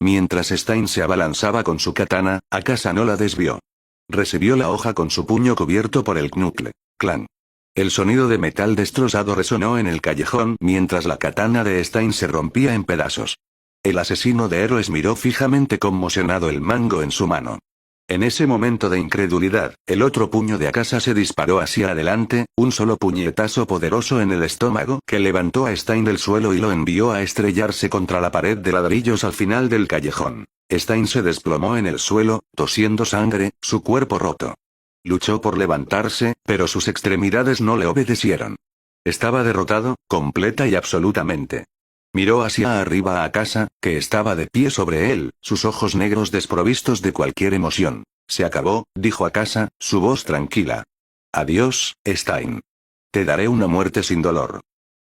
B: Mientras Stein se abalanzaba con su katana, Akasa no la desvió. Recibió la hoja con su puño cubierto por el knuckle. Clan. El sonido de metal destrozado resonó en el callejón mientras la katana de Stein se rompía en pedazos. El asesino de héroes miró fijamente conmocionado el mango en su mano. En ese momento de incredulidad, el otro puño de Akasa se disparó hacia adelante, un solo puñetazo poderoso en el estómago que levantó a Stein del suelo y lo envió a estrellarse contra la pared de ladrillos al final del callejón. Stein se desplomó en el suelo, tosiendo sangre, su cuerpo roto. Luchó por levantarse, pero sus extremidades no le obedecieron. Estaba derrotado, completa y absolutamente. Miró hacia arriba a Akasa, que estaba de pie sobre él, sus ojos negros desprovistos de cualquier emoción. Se acabó, dijo Akasa, su voz tranquila. Adiós, Stein. Te daré una muerte sin dolor.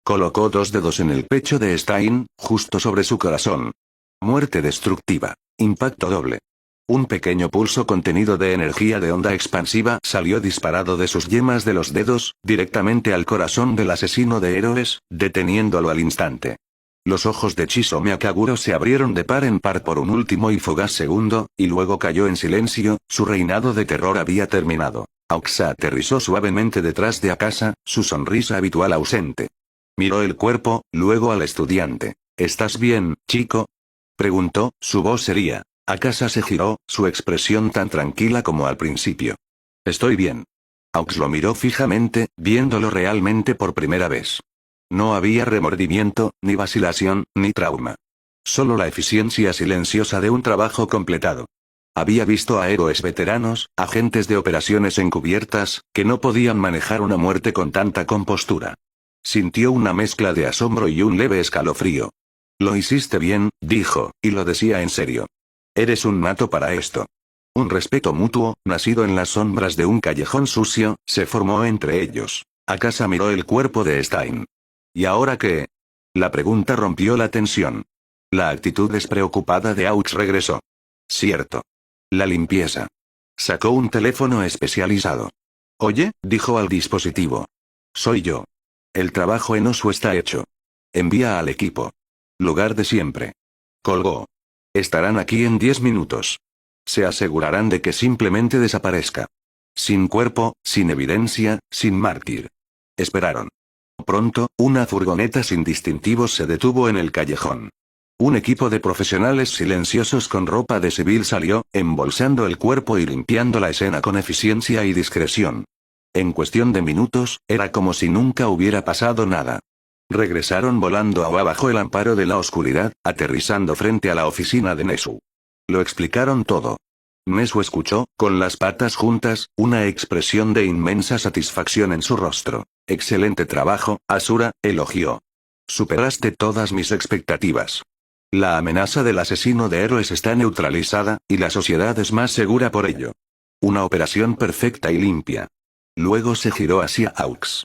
B: Colocó 2 dedos en el pecho de Stein, justo sobre su corazón. Muerte destructiva. Impacto doble. Un pequeño pulso contenido de energía de onda expansiva salió disparado de sus yemas de los dedos, directamente al corazón del asesino de héroes, deteniéndolo al instante. Los ojos de Chisome Akaguro se abrieron de par en par por un último y fugaz segundo, y luego cayó en silencio, su reinado de terror había terminado. Aoxa aterrizó suavemente detrás de Akasa, su sonrisa habitual ausente. Miró el cuerpo, luego al estudiante. ¿Estás bien, chico? Preguntó, su voz seria. Akasa se giró, su expresión tan tranquila como al principio. Estoy bien. Aux lo miró fijamente, viéndolo realmente por primera vez. No había remordimiento, ni vacilación, ni trauma. Solo la eficiencia silenciosa de un trabajo completado. Había visto a héroes veteranos, agentes de operaciones encubiertas, que no podían manejar una muerte con tanta compostura. Sintió una mezcla de asombro y un leve escalofrío. Lo hiciste bien, dijo, y lo decía en serio. Eres un nato para esto. Un respeto mutuo, nacido en las sombras de un callejón sucio, se formó entre ellos. Akasa miró el cuerpo de Stein. ¿Y ahora qué? La pregunta rompió la tensión. La actitud despreocupada de Aux regresó. Cierto. La limpieza. Sacó un teléfono especializado. Oye, dijo al dispositivo. Soy yo. El trabajo en Osu está hecho. Envía al equipo. Lugar de siempre. Colgó. Estarán aquí en 10 minutos. Se asegurarán de que simplemente desaparezca. Sin cuerpo, sin evidencia, sin mártir. Esperaron. Pronto, una furgoneta sin distintivos se detuvo en el callejón. Un equipo de profesionales silenciosos con ropa de civil salió, embolsando el cuerpo y limpiando la escena con eficiencia y discreción. En cuestión de minutos, era como si nunca hubiera pasado nada. Regresaron volando bajo el amparo de la oscuridad, aterrizando frente a la oficina de Nesu. Lo explicaron todo. Nesu escuchó, con las patas juntas, una expresión de inmensa satisfacción en su rostro. Excelente trabajo, Asura, elogió. Superaste todas mis expectativas. La amenaza del asesino de héroes está neutralizada, y la sociedad es más segura por ello. Una operación perfecta y limpia. Luego se giró hacia Aux.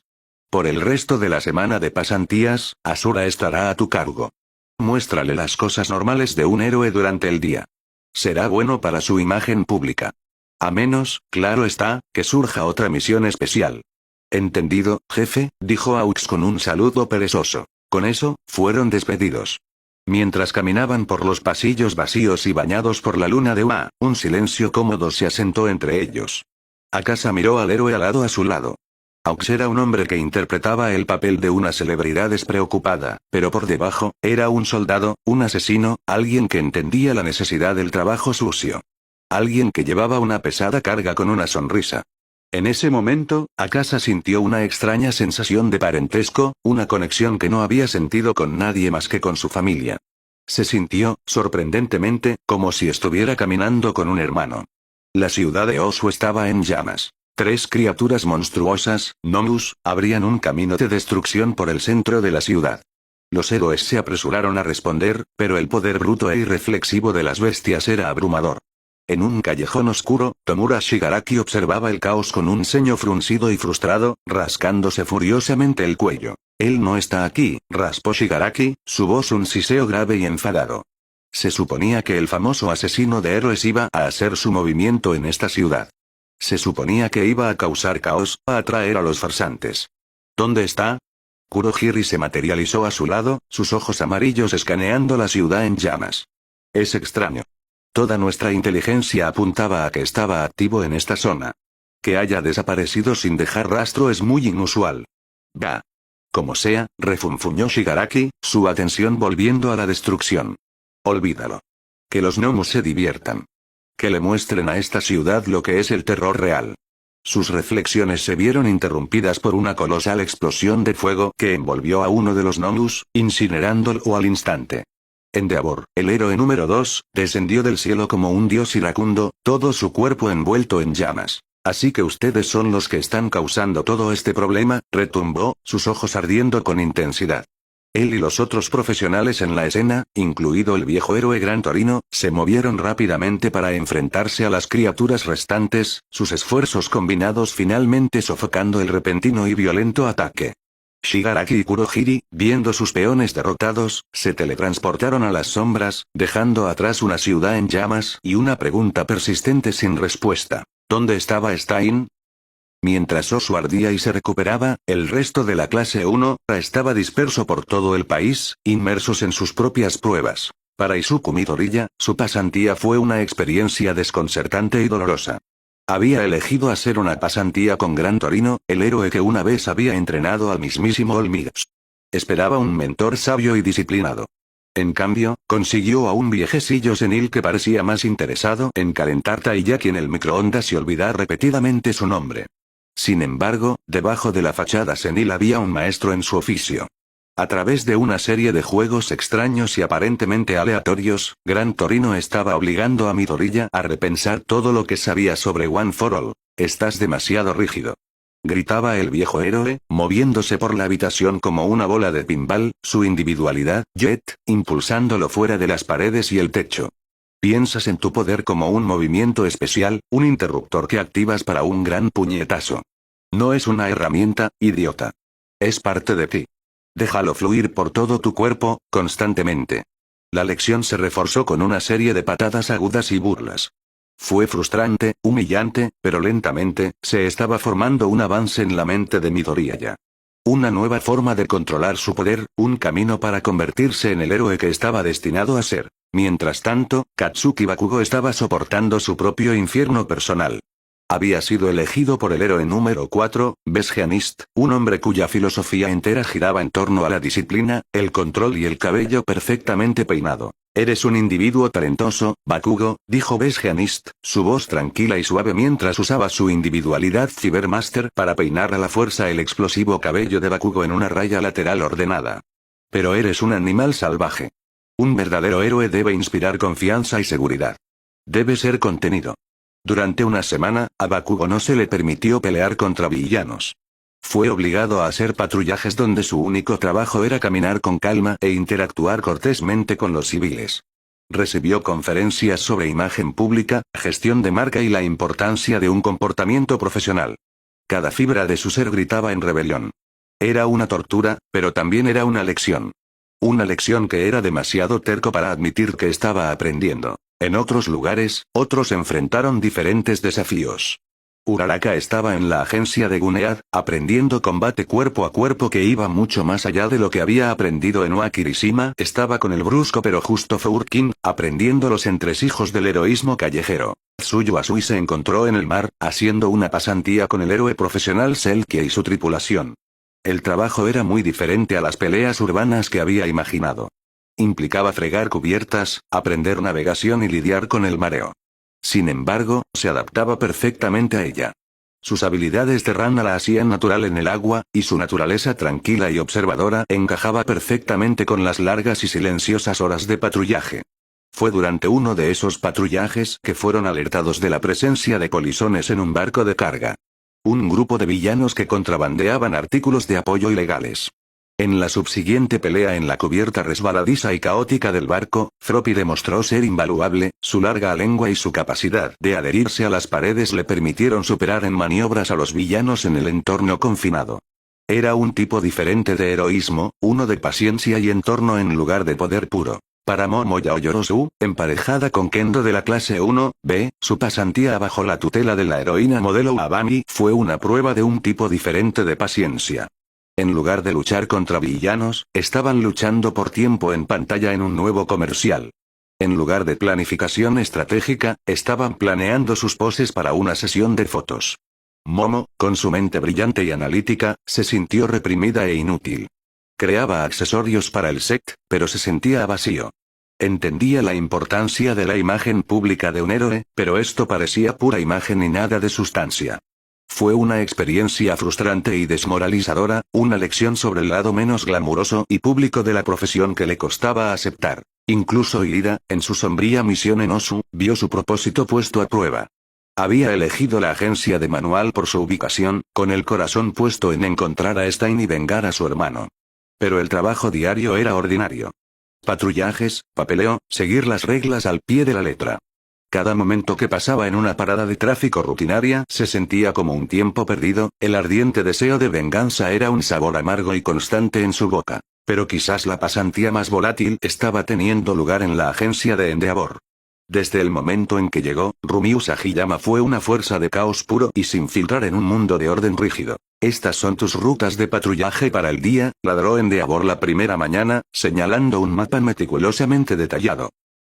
B: Por el resto de la semana de pasantías, Asura estará a tu cargo. Muéstrale las cosas normales de un héroe durante el día. Será bueno para su imagen pública. A menos, claro está, que surja otra misión especial. Entendido, jefe, dijo Aux con un saludo perezoso. Con eso, fueron despedidos. Mientras caminaban por los pasillos vacíos y bañados por la luna de Ua, un silencio cómodo se asentó entre ellos. Akasa miró al héroe alado a su lado. Aux era un hombre que interpretaba el papel de una celebridad despreocupada, pero por debajo, era un soldado, un asesino, alguien que entendía la necesidad del trabajo sucio. Alguien que llevaba una pesada carga con una sonrisa. En ese momento, Akasa sintió una extraña sensación de parentesco, una conexión que no había sentido con nadie más que con su familia. Se sintió, sorprendentemente, como si estuviera caminando con un hermano. La ciudad de Osu estaba en llamas. 3 criaturas monstruosas, Nomus, abrían un camino de destrucción por el centro de la ciudad. Los héroes se apresuraron a responder, pero el poder bruto e irreflexivo de las bestias era abrumador. En un callejón oscuro, Tomura Shigaraki observaba el caos con un ceño fruncido y frustrado, rascándose furiosamente el cuello. Él no está aquí, raspó Shigaraki, su voz un siseo grave y enfadado. Se suponía que el famoso asesino de héroes iba a hacer su movimiento en esta ciudad. Se suponía que iba a causar caos, a atraer a los farsantes. ¿Dónde está? Kurohiri se materializó a su lado, sus ojos amarillos escaneando la ciudad en llamas. Es extraño. Toda nuestra inteligencia apuntaba a que estaba activo en esta zona. Que haya desaparecido sin dejar rastro es muy inusual. Bah. Como sea, refunfuñó Shigaraki, su atención volviendo a la destrucción. Olvídalo. Que los gnomos se diviertan. Que le muestren a esta ciudad lo que es el terror real. Sus reflexiones se vieron interrumpidas por una colosal explosión de fuego que envolvió a uno de los gnomus, incinerándolo al instante. Endeavor, el héroe número 2, descendió del cielo como un dios iracundo, todo su cuerpo envuelto en llamas. Así que ustedes son los que están causando todo este problema, retumbó, sus ojos ardiendo con intensidad. Él y los otros profesionales en la escena, incluido el viejo héroe Gran Torino, se movieron rápidamente para enfrentarse a las criaturas restantes, sus esfuerzos combinados finalmente sofocando el repentino y violento ataque. Shigaraki y Kurohiri, viendo sus peones derrotados, se teletransportaron a las sombras, dejando atrás una ciudad en llamas y una pregunta persistente sin respuesta. ¿Dónde estaba Stein? Mientras Osu ardía y se recuperaba, el resto de la clase 1 estaba disperso por todo el país, inmersos en sus propias pruebas. Para Izuku Midoriya, su pasantía fue una experiencia desconcertante y dolorosa. Había elegido hacer una pasantía con Gran Torino, el héroe que una vez había entrenado al mismísimo Olmigas. Esperaba un mentor sabio y disciplinado. En cambio, consiguió a un viejecillo senil que parecía más interesado en calentar taiyaki en el microondas y olvidar repetidamente su nombre. Sin embargo, debajo de la fachada senil había un maestro en su oficio. A través de una serie de juegos extraños y aparentemente aleatorios, Gran Torino estaba obligando a Midoriya a repensar todo lo que sabía sobre One for All. Estás demasiado rígido. Gritaba el viejo héroe, moviéndose por la habitación como una bola de pinball, su individualidad, Jet, impulsándolo fuera de las paredes y el techo. Piensas en tu poder como un movimiento especial, un interruptor que activas para un gran puñetazo. No es una herramienta, idiota. Es parte de ti. Déjalo fluir por todo tu cuerpo, constantemente. La lección se reforzó con una serie de patadas agudas y burlas. Fue frustrante, humillante, pero lentamente, se estaba formando un avance en la mente de Midoriya. Una nueva forma de controlar su poder, un camino para convertirse en el héroe que estaba destinado a ser. Mientras tanto, Katsuki Bakugo estaba soportando su propio infierno personal. Había sido elegido por el héroe número 4, Besgeanist, un hombre cuya filosofía entera giraba en torno a la disciplina, el control y el cabello perfectamente peinado. Eres un individuo talentoso, Bakugo, dijo Besgeanist, su voz tranquila y suave mientras usaba su individualidad Cybermaster para peinar a la fuerza el explosivo cabello de Bakugo en una raya lateral ordenada. Pero eres un animal salvaje. Un verdadero héroe debe inspirar confianza y seguridad. Debe ser contenido. Durante una semana, a Bakugo no se le permitió pelear contra villanos. Fue obligado a hacer patrullajes donde su único trabajo era caminar con calma e interactuar cortésmente con los civiles. Recibió conferencias sobre imagen pública, gestión de marca y la importancia de un comportamiento profesional. Cada fibra de su ser gritaba en rebelión. Era una tortura, pero también era una lección. Una lección que era demasiado terco para admitir que estaba aprendiendo. En otros lugares, otros enfrentaron diferentes desafíos. Uraraka estaba en la agencia de Gunead, aprendiendo combate cuerpo a cuerpo que iba mucho más allá de lo que había aprendido en Oa Kirishima. Estaba con el brusco pero justo Fourkin, aprendiendo los entresijos del heroísmo callejero. Tsuyu Asui se encontró en el mar, haciendo una pasantía con el héroe profesional Selkie y su tripulación. El trabajo era muy diferente a las peleas urbanas que había imaginado. Implicaba fregar cubiertas, aprender navegación y lidiar con el mareo. Sin embargo, se adaptaba perfectamente a ella. Sus habilidades de rana la hacían natural en el agua, y su naturaleza tranquila y observadora encajaba perfectamente con las largas y silenciosas horas de patrullaje. Fue durante uno de esos patrullajes que fueron alertados de la presencia de polizones en un barco de carga. Un grupo de villanos que contrabandeaban artículos de apoyo ilegales. En la subsiguiente pelea en la cubierta resbaladiza y caótica del barco, Froppy demostró ser invaluable, su larga lengua y su capacidad de adherirse a las paredes le permitieron superar en maniobras a los villanos en el entorno confinado. Era un tipo diferente de heroísmo, uno de paciencia y entorno en lugar de poder puro. Para Momo Yaoyorozu, emparejada con Kendo de la clase 1B, su pasantía bajo la tutela de la heroína modelo Abami fue una prueba de un tipo diferente de paciencia. En lugar de luchar contra villanos, estaban luchando por tiempo en pantalla en un nuevo comercial. En lugar de planificación estratégica, estaban planeando sus poses para una sesión de fotos. Momo, con su mente brillante y analítica, se sintió reprimida e inútil. Creaba accesorios para el set, pero se sentía vacío. Entendía la importancia de la imagen pública de un héroe, pero esto parecía pura imagen y nada de sustancia. Fue una experiencia frustrante y desmoralizadora, una lección sobre el lado menos glamuroso y público de la profesión que le costaba aceptar. Incluso Irida, en su sombría misión en Osu, vio su propósito puesto a prueba. Había elegido la agencia de manual por su ubicación, con el corazón puesto en encontrar a Stein y vengar a su hermano. Pero el trabajo diario era ordinario. Patrullajes, papeleo, seguir las reglas al pie de la letra. Cada momento que pasaba en una parada de tráfico rutinaria se sentía como un tiempo perdido, el ardiente deseo de venganza era un sabor amargo y constante en su boca. Pero quizás la pasantía más volátil estaba teniendo lugar en la agencia de Endeavor. Desde el momento en que llegó, Rumiu Sagiyama fue una fuerza de caos puro y sin filtrar en un mundo de orden rígido. Estas son tus rutas de patrullaje para el día, ladró Endeavor la primera mañana, señalando un mapa meticulosamente detallado.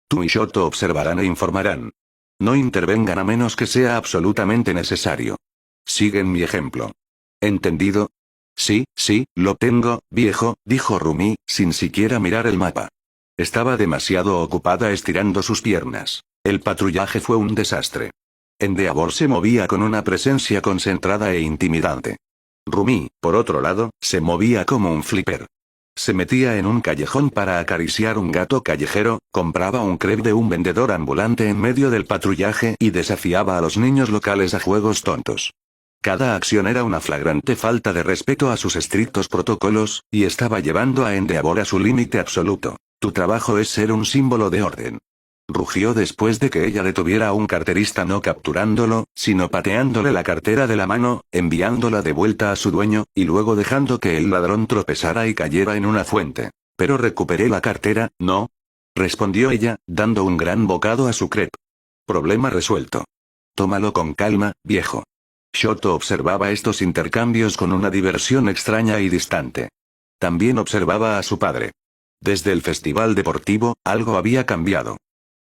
B: Tú y Shoto observarán e informarán. No intervengan a menos que sea absolutamente necesario. Siguen mi ejemplo. ¿Entendido? Sí, lo tengo, viejo, dijo Rumi, sin siquiera mirar el mapa. Estaba demasiado ocupada estirando sus piernas. El patrullaje fue un desastre. Endeavor se movía con una presencia concentrada e intimidante. Rumi, por otro lado, se movía como un flipper. Se metía en un callejón para acariciar un gato callejero, compraba un crepe de un vendedor ambulante en medio del patrullaje y desafiaba a los niños locales a juegos tontos. Cada acción era una flagrante falta de respeto a sus estrictos protocolos, y estaba llevando a Endeavor a su límite absoluto. Tu trabajo es ser un símbolo de orden. Rugió después de que ella detuviera a un carterista no capturándolo, sino pateándole la cartera de la mano, enviándola de vuelta a su dueño, y luego dejando que el ladrón tropezara y cayera en una fuente. Pero recuperé la cartera, ¿no? Respondió ella, dando un gran bocado a su crepe. Problema resuelto. Tómalo con calma, viejo. Shoto observaba estos intercambios con una diversión extraña y distante. También observaba a su padre. Desde el festival deportivo, algo había cambiado.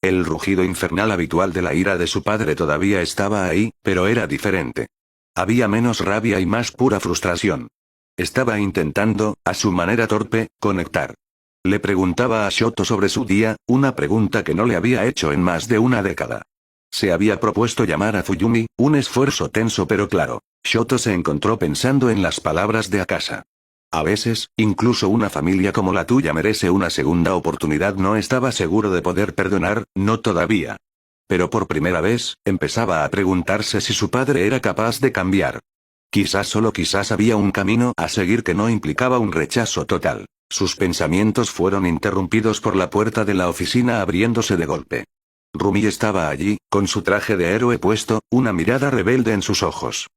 B: El rugido infernal habitual de la ira de su padre todavía estaba ahí, pero era diferente. Había menos rabia y más pura frustración. Estaba intentando, a su manera torpe, conectar. Le preguntaba a Shoto sobre su día, una pregunta que no le había hecho en más de una década. Se había propuesto llamar a Tsuyumi, un esfuerzo tenso pero claro. Shoto se encontró pensando en las palabras de Akasa. A veces, incluso una familia como la tuya merece una segunda oportunidad. No estaba seguro de poder perdonar, no todavía. Pero por primera vez, empezaba a preguntarse si su padre era capaz de cambiar. Quizás solo quizás había un camino a seguir que no implicaba un rechazo total. Sus pensamientos fueron interrumpidos por la puerta de la oficina abriéndose de golpe. Rumi estaba allí, con su traje de héroe puesto, una mirada rebelde en sus ojos.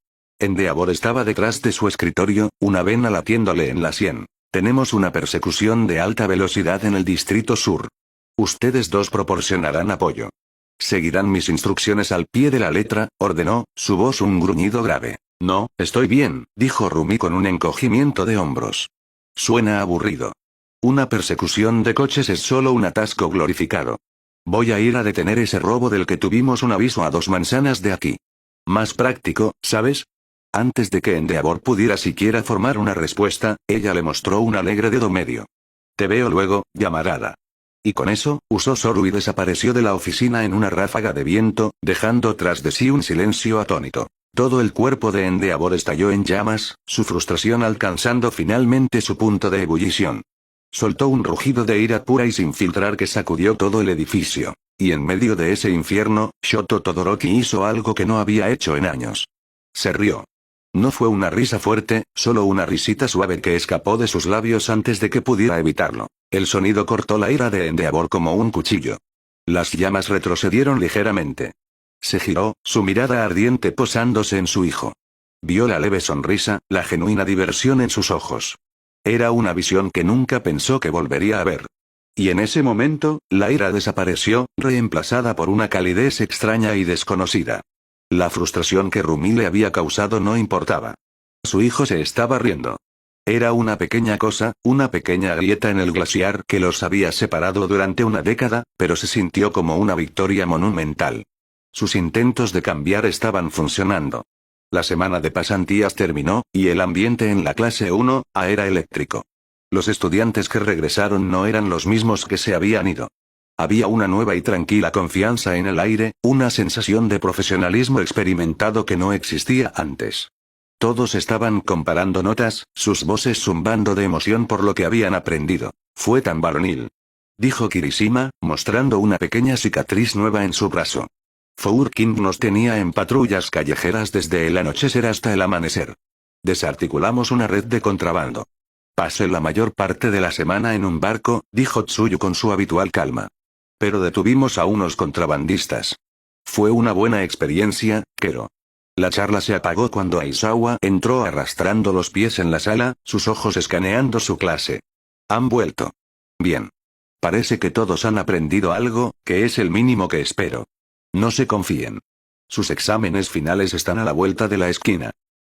B: Endeavor estaba detrás de su escritorio, una vena latiéndole en la sien. Tenemos una persecución de alta velocidad en el Distrito Sur. Ustedes dos proporcionarán apoyo. Seguirán mis instrucciones al pie de la letra, ordenó, su voz un gruñido grave. No, estoy bien, dijo Rumi con un encogimiento de hombros. Suena aburrido. Una persecución de coches es solo un atasco glorificado. Voy a ir a detener ese robo del que tuvimos un aviso a 2 manzanas de aquí. Más práctico, ¿sabes? Antes de que Endeavor pudiera siquiera formar una respuesta, ella le mostró un alegre dedo medio. Te veo luego, llamarada. Y con eso, usó Soru y desapareció de la oficina en una ráfaga de viento, dejando tras de sí un silencio atónito. Todo el cuerpo de Endeavor estalló en llamas, su frustración alcanzando finalmente su punto de ebullición. Soltó un rugido de ira pura y sin filtrar que sacudió todo el edificio. Y en medio de ese infierno, Shoto Todoroki hizo algo que no había hecho en años. Se rió. No fue una risa fuerte, solo una risita suave que escapó de sus labios antes de que pudiera evitarlo. El sonido cortó la ira de Endeavor como un cuchillo. Las llamas retrocedieron ligeramente. Se giró, su mirada ardiente posándose en su hijo. Vio la leve sonrisa, la genuina diversión en sus ojos. Era una visión que nunca pensó que volvería a ver. Y en ese momento, la ira desapareció, reemplazada por una calidez extraña y desconocida. La frustración que Rumi le había causado no importaba. Su hijo se estaba riendo. Era una pequeña cosa, una pequeña grieta en el glaciar que los había separado durante una década, pero se sintió como una victoria monumental. Sus intentos de cambiar estaban funcionando. La semana de pasantías terminó, y el ambiente en la clase 1A era eléctrico. Los estudiantes que regresaron no eran los mismos que se habían ido. Había una nueva y tranquila confianza en el aire, una sensación de profesionalismo experimentado que no existía antes. Todos estaban comparando notas, sus voces zumbando de emoción por lo que habían aprendido. Fue tan varonil, dijo Kirishima, mostrando una pequeña cicatriz nueva en su brazo. Fourking nos tenía en patrullas callejeras desde el anochecer hasta el amanecer. Desarticulamos una red de contrabando. Pasé la mayor parte de la semana en un barco, dijo Tsuyu con su habitual calma. Pero detuvimos a unos contrabandistas. Fue una buena experiencia, Kero. La charla se apagó cuando Aizawa entró arrastrando los pies en la sala, sus ojos escaneando su clase. Han vuelto. Bien. Parece que todos han aprendido algo, que es el mínimo que espero. No se confíen. Sus exámenes finales están a la vuelta de la esquina.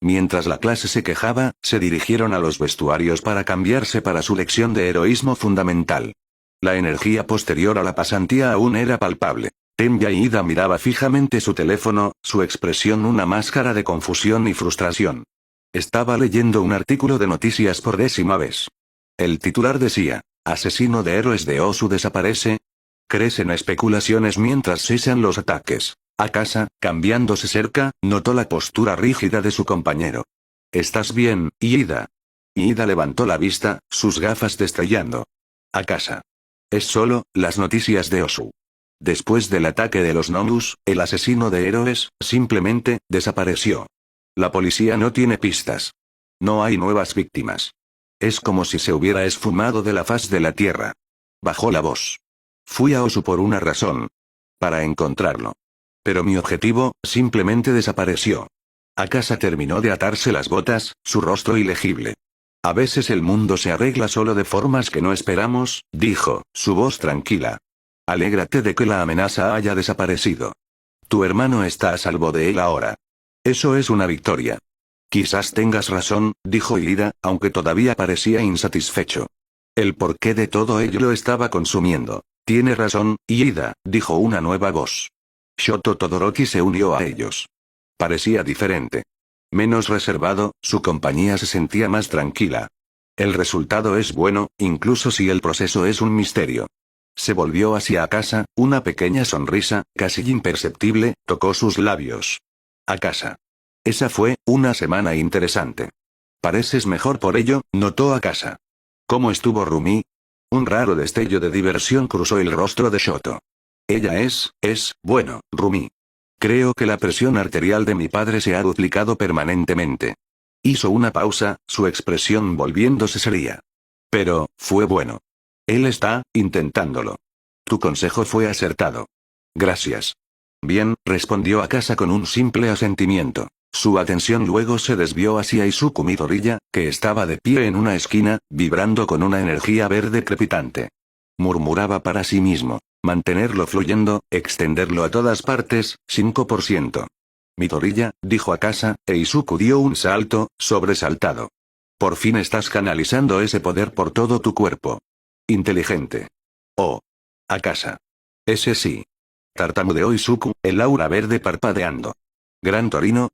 B: Mientras la clase se quejaba, se dirigieron a los vestuarios para cambiarse para su lección de heroísmo fundamental. La energía posterior a la pasantía aún era palpable. Tenya Ida miraba fijamente su teléfono, su expresión una máscara de confusión y frustración. Estaba leyendo un artículo de noticias por 10ª vez. El titular decía, «Asesino de héroes de Osu desaparece». Crecen especulaciones mientras cesan los ataques. Akasa, cambiándose cerca, notó la postura rígida de su compañero. «¿Estás bien, Ida?» Ida levantó la vista, sus gafas destellando. «Akasa. Es solo, las noticias de Osu. Después del ataque de los Nomus, el asesino de héroes, simplemente, desapareció. La policía no tiene pistas. No hay nuevas víctimas. Es como si se hubiera esfumado de la faz de la tierra». Bajó la voz. «Fui a Osu por una razón. Para encontrarlo. Pero mi objetivo, simplemente desapareció». Akasa terminó de atarse las botas, su rostro ilegible. «A veces el mundo se arregla solo de formas que no esperamos», dijo, su voz tranquila. «Alégrate de que la amenaza haya desaparecido. Tu hermano está a salvo de él ahora. Eso es una victoria». «Quizás tengas razón», dijo Ida, aunque todavía parecía insatisfecho. El porqué de todo ello lo estaba consumiendo. «Tiene razón, Ida», dijo una nueva voz. Shoto Todoroki se unió a ellos. Parecía diferente. Menos reservado, su compañía se sentía más tranquila. El resultado es bueno, incluso si el proceso es un misterio. Se volvió hacia Akasa, una pequeña sonrisa, casi imperceptible, tocó sus labios. «Akasa. Esa fue, una semana interesante. Pareces mejor por ello», notó Akasa. «¿Cómo estuvo Rumi?» Un raro destello de diversión cruzó el rostro de Shoto. «Ella bueno, Rumi. Creo que la presión arterial de mi padre se ha duplicado permanentemente». Hizo una pausa, su expresión volviéndose seria. «Pero, fue bueno. Él está, intentándolo. Tu consejo fue acertado». «Gracias». «Bien», respondió Akasa con un simple asentimiento. Su atención luego se desvió hacia Izuku Midoriya, que estaba de pie en una esquina, vibrando con una energía verde crepitante. Murmuraba para sí mismo. Mantenerlo fluyendo, extenderlo a todas partes, 5%. «Midoriya», dijo Akasa, e Izuku dio un salto, sobresaltado. «Por fin estás canalizando ese poder por todo tu cuerpo. Inteligente». «Oh. Akasa. Ese sí». Tartamudeó Izuku, el aura verde parpadeando. «Gran Torino,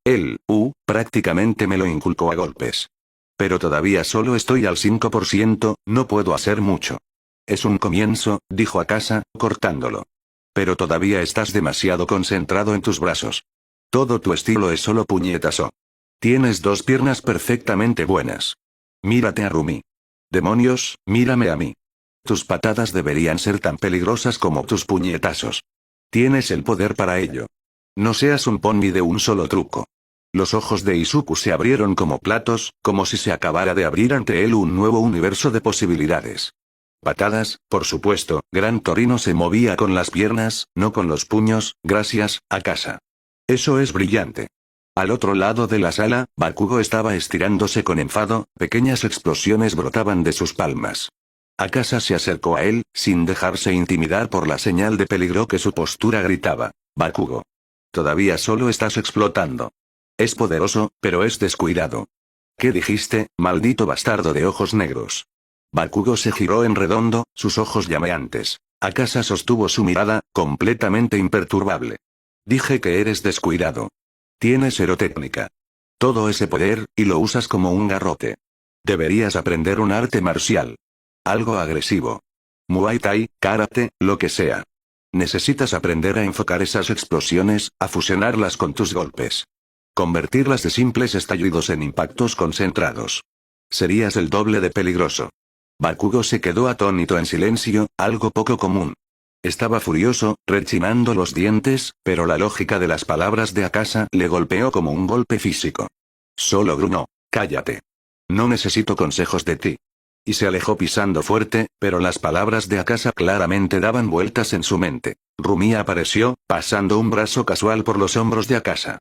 B: prácticamente me lo inculcó a golpes. Pero todavía solo estoy al 5%, no puedo hacer mucho». «Es un comienzo», dijo Akasa, cortándolo. «Pero todavía estás demasiado concentrado en tus brazos. Todo tu estilo es solo puñetazo. Tienes dos piernas perfectamente buenas. Mírate a Rumi. Demonios, mírame a mí. Tus patadas deberían ser tan peligrosas como tus puñetazos. Tienes el poder para ello. No seas un pony de un solo truco». Los ojos de Izuku se abrieron como platos, como si se acabara de abrir ante él un nuevo universo de posibilidades. Patadas, por supuesto, Gran Torino se movía con las piernas, no con los puños, gracias, Akasa. Eso es brillante. Al otro lado de la sala, Bakugo estaba estirándose con enfado, pequeñas explosiones brotaban de sus palmas. Akasa se acercó a él, sin dejarse intimidar por la señal de peligro que su postura gritaba. Bakugo. Todavía solo estás explotando. Es poderoso, pero es descuidado. ¿Qué dijiste, maldito bastardo de ojos negros? Bakugo se giró en redondo, sus ojos llameantes. Akasa sostuvo su mirada, completamente imperturbable. Dije que eres descuidado. Tienes aerotécnica. Todo ese poder, y lo usas como un garrote. Deberías aprender un arte marcial. Algo agresivo. Muay Thai, karate, lo que sea. Necesitas aprender a enfocar esas explosiones, a fusionarlas con tus golpes. Convertirlas de simples estallidos en impactos concentrados. Serías el doble de peligroso. Bakugo se quedó atónito en silencio, algo poco común. Estaba furioso, rechinando los dientes, pero la lógica de las palabras de Akasa le golpeó como un golpe físico. Solo gruñó, cállate. No necesito consejos de ti. Y se alejó pisando fuerte, pero las palabras de Akasa claramente daban vueltas en su mente. Rumi apareció, pasando un brazo casual por los hombros de Akasa.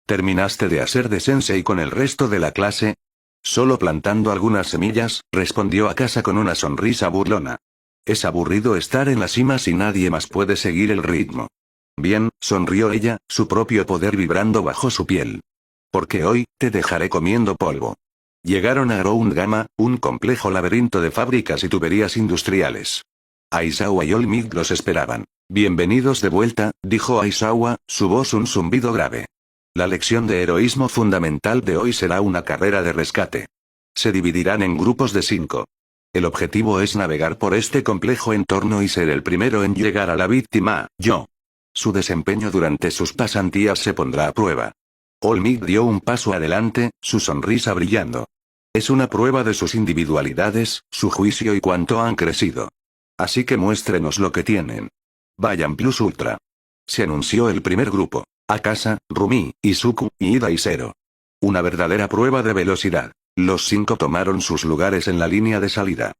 B: ¿Terminaste de hacer de sensei con el resto de la clase? Solo plantando algunas semillas, respondió Akasa con una sonrisa burlona. Es aburrido estar en la cima si nadie más puede seguir el ritmo. Bien, sonrió ella, su propio poder vibrando bajo su piel. Porque hoy, te dejaré comiendo polvo. Llegaron a Ground Gamma, un complejo laberinto de fábricas y tuberías industriales. Aizawa y All Might los esperaban. Bienvenidos de vuelta, dijo Aizawa, su voz un zumbido grave. La lección de heroísmo fundamental de hoy será una carrera de rescate. Se dividirán en grupos de 5. El objetivo es navegar por este complejo entorno y ser el primero en llegar a la víctima, yo. Su desempeño durante sus pasantías se pondrá a prueba. All Might dio un paso adelante, su sonrisa brillando. Es una prueba de sus individualidades, su juicio y cuánto han crecido. Así que muéstrenos lo que tienen. Vayan Plus Ultra. Se anunció el primer grupo. Akasa, Rumi, Izuku, Ida y Zero. Una verdadera prueba de velocidad. Los 5 tomaron sus lugares en la línea de salida.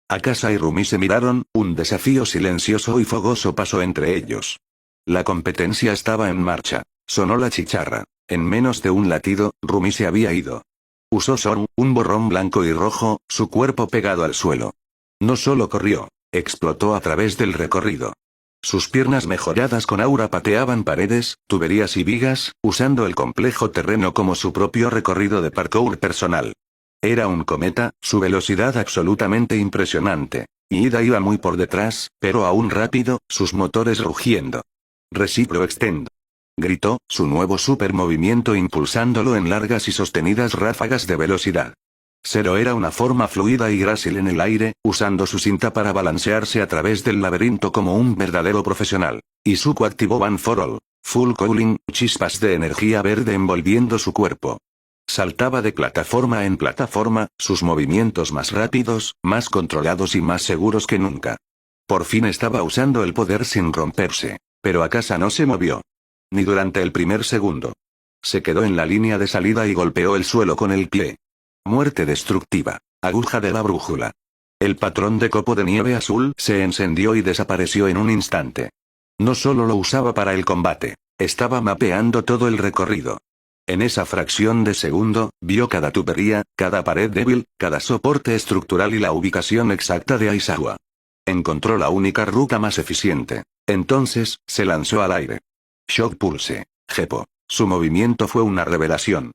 B: Akasa y Rumi se miraron, un desafío silencioso y fogoso pasó entre ellos. La competencia estaba en marcha. Sonó la chicharra. En menos de un latido, Rumi se había ido. Usó Son, un borrón blanco y rojo, su cuerpo pegado al suelo. No solo corrió, explotó a través del recorrido. Sus piernas mejoradas con aura pateaban paredes, tuberías y vigas, usando el complejo terreno como su propio recorrido de parkour personal. Era un cometa, su velocidad absolutamente impresionante. Ida iba muy por detrás, pero aún rápido, sus motores rugiendo. Recipro Extend. Gritó, su nuevo supermovimiento impulsándolo en largas y sostenidas ráfagas de velocidad. Zero era una forma fluida y grácil en el aire, usando su cinta para balancearse a través del laberinto como un verdadero profesional. Izuku activó One for All, Full Cooling, chispas de energía verde envolviendo su cuerpo. Saltaba de plataforma en plataforma, sus movimientos más rápidos, más controlados y más seguros que nunca. Por fin estaba usando el poder sin romperse, pero Akasa no se movió. Ni durante el primer segundo. Se quedó en la línea de salida y golpeó el suelo con el pie. Muerte destructiva. Aguja de la brújula. El patrón de copo de nieve azul se encendió y desapareció en un instante. No solo lo usaba para el combate, estaba mapeando todo el recorrido. En esa fracción de segundo, vio cada tubería, cada pared débil, cada soporte estructural y la ubicación exacta de Aizawa. Encontró la única ruta más eficiente. Entonces, se lanzó al aire. Shock Pulse. Gepo. Su movimiento fue una revelación.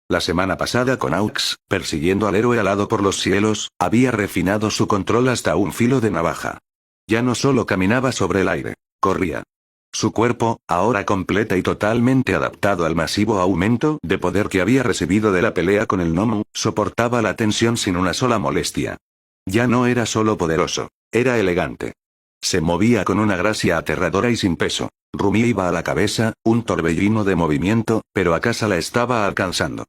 B: La semana pasada con Aux, persiguiendo al héroe alado por los cielos, había refinado su control hasta un filo de navaja. Ya no solo caminaba sobre el aire, corría. Su cuerpo, ahora completa y totalmente adaptado al masivo aumento de poder que había recibido de la pelea con el Nomu, soportaba la tensión sin una sola molestia. Ya no era solo poderoso, era elegante. Se movía con una gracia aterradora y sin peso. Rumi iba a la cabeza, un torbellino de movimiento, pero Akasa la estaba alcanzando.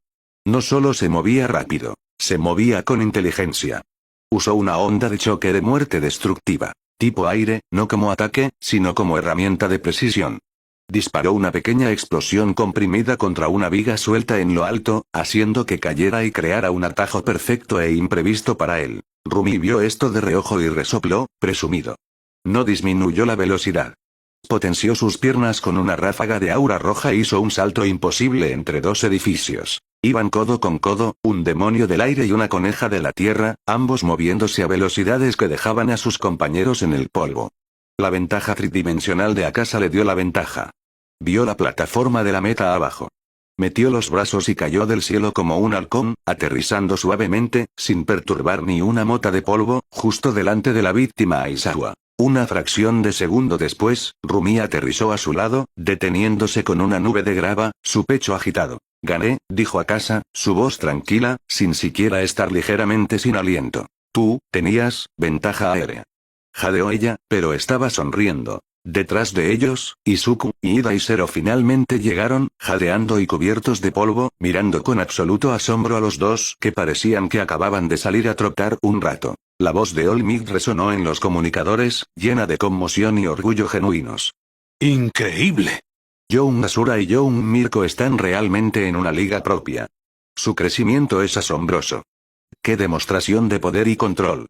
B: No solo se movía rápido, se movía con inteligencia. Usó una onda de choque de muerte destructiva, tipo aire, no como ataque, sino como herramienta de precisión. Disparó una pequeña explosión comprimida contra una viga suelta en lo alto, haciendo que cayera y creara un atajo perfecto e imprevisto para él. Rumi vio esto de reojo y resopló, presumido. No disminuyó la velocidad. Potenció sus piernas con una ráfaga de aura roja e hizo un salto imposible entre dos edificios. Iban codo con codo, un demonio del aire y una coneja de la tierra, ambos moviéndose a velocidades que dejaban a sus compañeros en el polvo. La ventaja tridimensional de Akasa le dio la ventaja. Vio la plataforma de la meta abajo. Metió los brazos y cayó del cielo como un halcón, aterrizando suavemente, sin perturbar ni una mota de polvo, justo delante de la víctima Aizawa. Una fracción de segundo después, Rumi aterrizó a su lado, deteniéndose con una nube de grava, su pecho agitado. Gané, dijo Akasa, su voz tranquila, sin siquiera estar ligeramente sin aliento. Tú, tenías, ventaja aérea. Jadeó ella, pero estaba sonriendo. Detrás de ellos, Izuku, Ida y Zero finalmente llegaron, jadeando y cubiertos de polvo, mirando con absoluto asombro a los dos que parecían que acababan de salir a trotar un rato. La voz de All Might resonó en los comunicadores, llena de conmoción y orgullo genuinos.
C: ¡Increíble!
B: Young Asura y Young Mirko están realmente en una liga propia. Su crecimiento es asombroso. ¡Qué demostración de poder y control!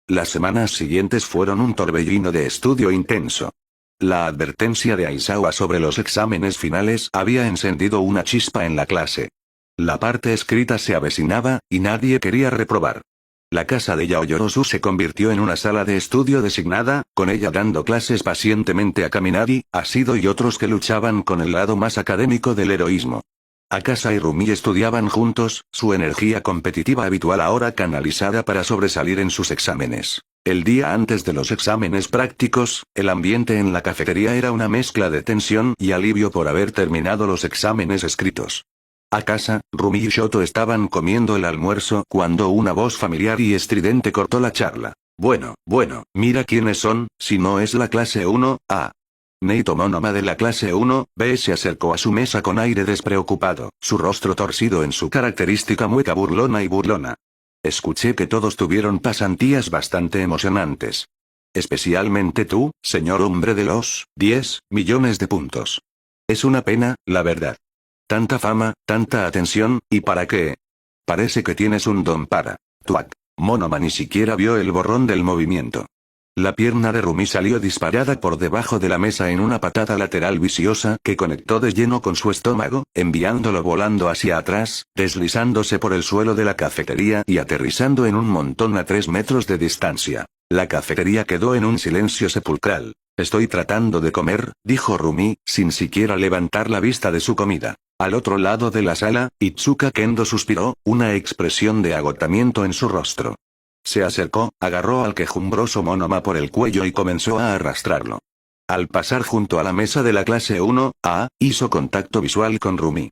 B: Las semanas siguientes fueron un torbellino de estudio intenso. La advertencia de Aizawa sobre los exámenes finales había encendido una chispa en la clase. La parte escrita se avecinaba, y nadie quería reprobar. La casa de Yaoyorozu se convirtió en una sala de estudio designada, con ella dando clases pacientemente a Kaminari, Asido y otros que luchaban con el lado más académico del heroísmo. Akasa y Rumi estudiaban juntos, su energía competitiva habitual ahora canalizada para sobresalir en sus exámenes. El día antes de los exámenes prácticos, el ambiente en la cafetería era una mezcla de tensión y alivio por haber terminado los exámenes escritos. Akasa, Rumi y Shoto estaban comiendo el almuerzo cuando una voz familiar y estridente cortó la charla. Bueno, mira quiénes son, si no es la clase 1A. Neito Monoma de la clase 1B se acercó a su mesa con aire despreocupado, su rostro torcido en su característica mueca burlona y burlona. Escuché que todos tuvieron pasantías bastante emocionantes. Especialmente tú, señor hombre de los 10 millones de puntos. Es una pena, la verdad. Tanta fama, tanta atención, ¿y para qué? Parece que tienes un don para. Tuac. Monoma ni siquiera vio el borrón del movimiento. La pierna de Rumi salió disparada por debajo de la mesa en una patada lateral viciosa que conectó de lleno con su estómago, enviándolo volando hacia atrás, deslizándose por el suelo de la cafetería y aterrizando en un montón a 3 metros de distancia. La cafetería quedó en un silencio sepulcral. Estoy tratando de comer, dijo Rumi, sin siquiera levantar la vista de su comida. Al otro lado de la sala, Itsuka Kendo suspiró, una expresión de agotamiento en su rostro. Se acercó, agarró al quejumbroso Monoma por el cuello y comenzó a arrastrarlo. Al pasar junto a la mesa de la clase 1A, hizo contacto visual con Rumi.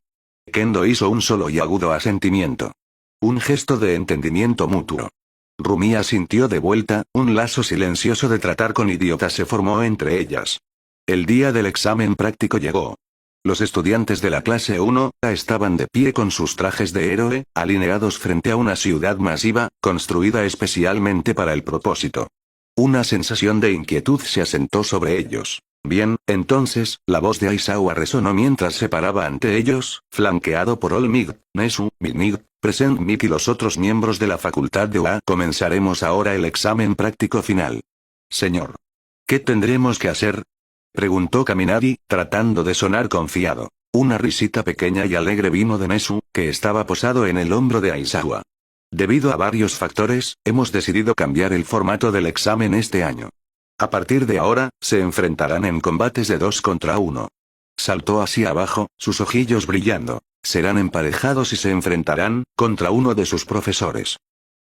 B: Kendo hizo un solo y agudo asentimiento. Un gesto de entendimiento mutuo. Rumi asintió de vuelta, un lazo silencioso de tratar con idiotas se formó entre ellas. El día del examen práctico llegó. Los estudiantes de la clase 1A estaban de pie con sus trajes de héroe, alineados frente a una ciudad masiva, construida especialmente para el propósito. Una sensación de inquietud se asentó sobre ellos. Bien, entonces, la voz de Aizawa resonó mientras se paraba ante ellos, flanqueado por All Might, Nezu, Mig, Present Mic y los otros miembros de la facultad de UA. Comenzaremos ahora el examen práctico final. Señor. ¿Qué tendremos que hacer? Preguntó Kaminari, tratando de sonar confiado. Una risita pequeña y alegre vino de Nezu, que estaba posado en el hombro de Aizawa. Debido a varios factores, hemos decidido cambiar el formato del examen este año. A partir de ahora, se enfrentarán en combates de 2 contra 1. Saltó hacia abajo, sus ojillos brillando. Serán emparejados y se enfrentarán, contra uno de sus profesores.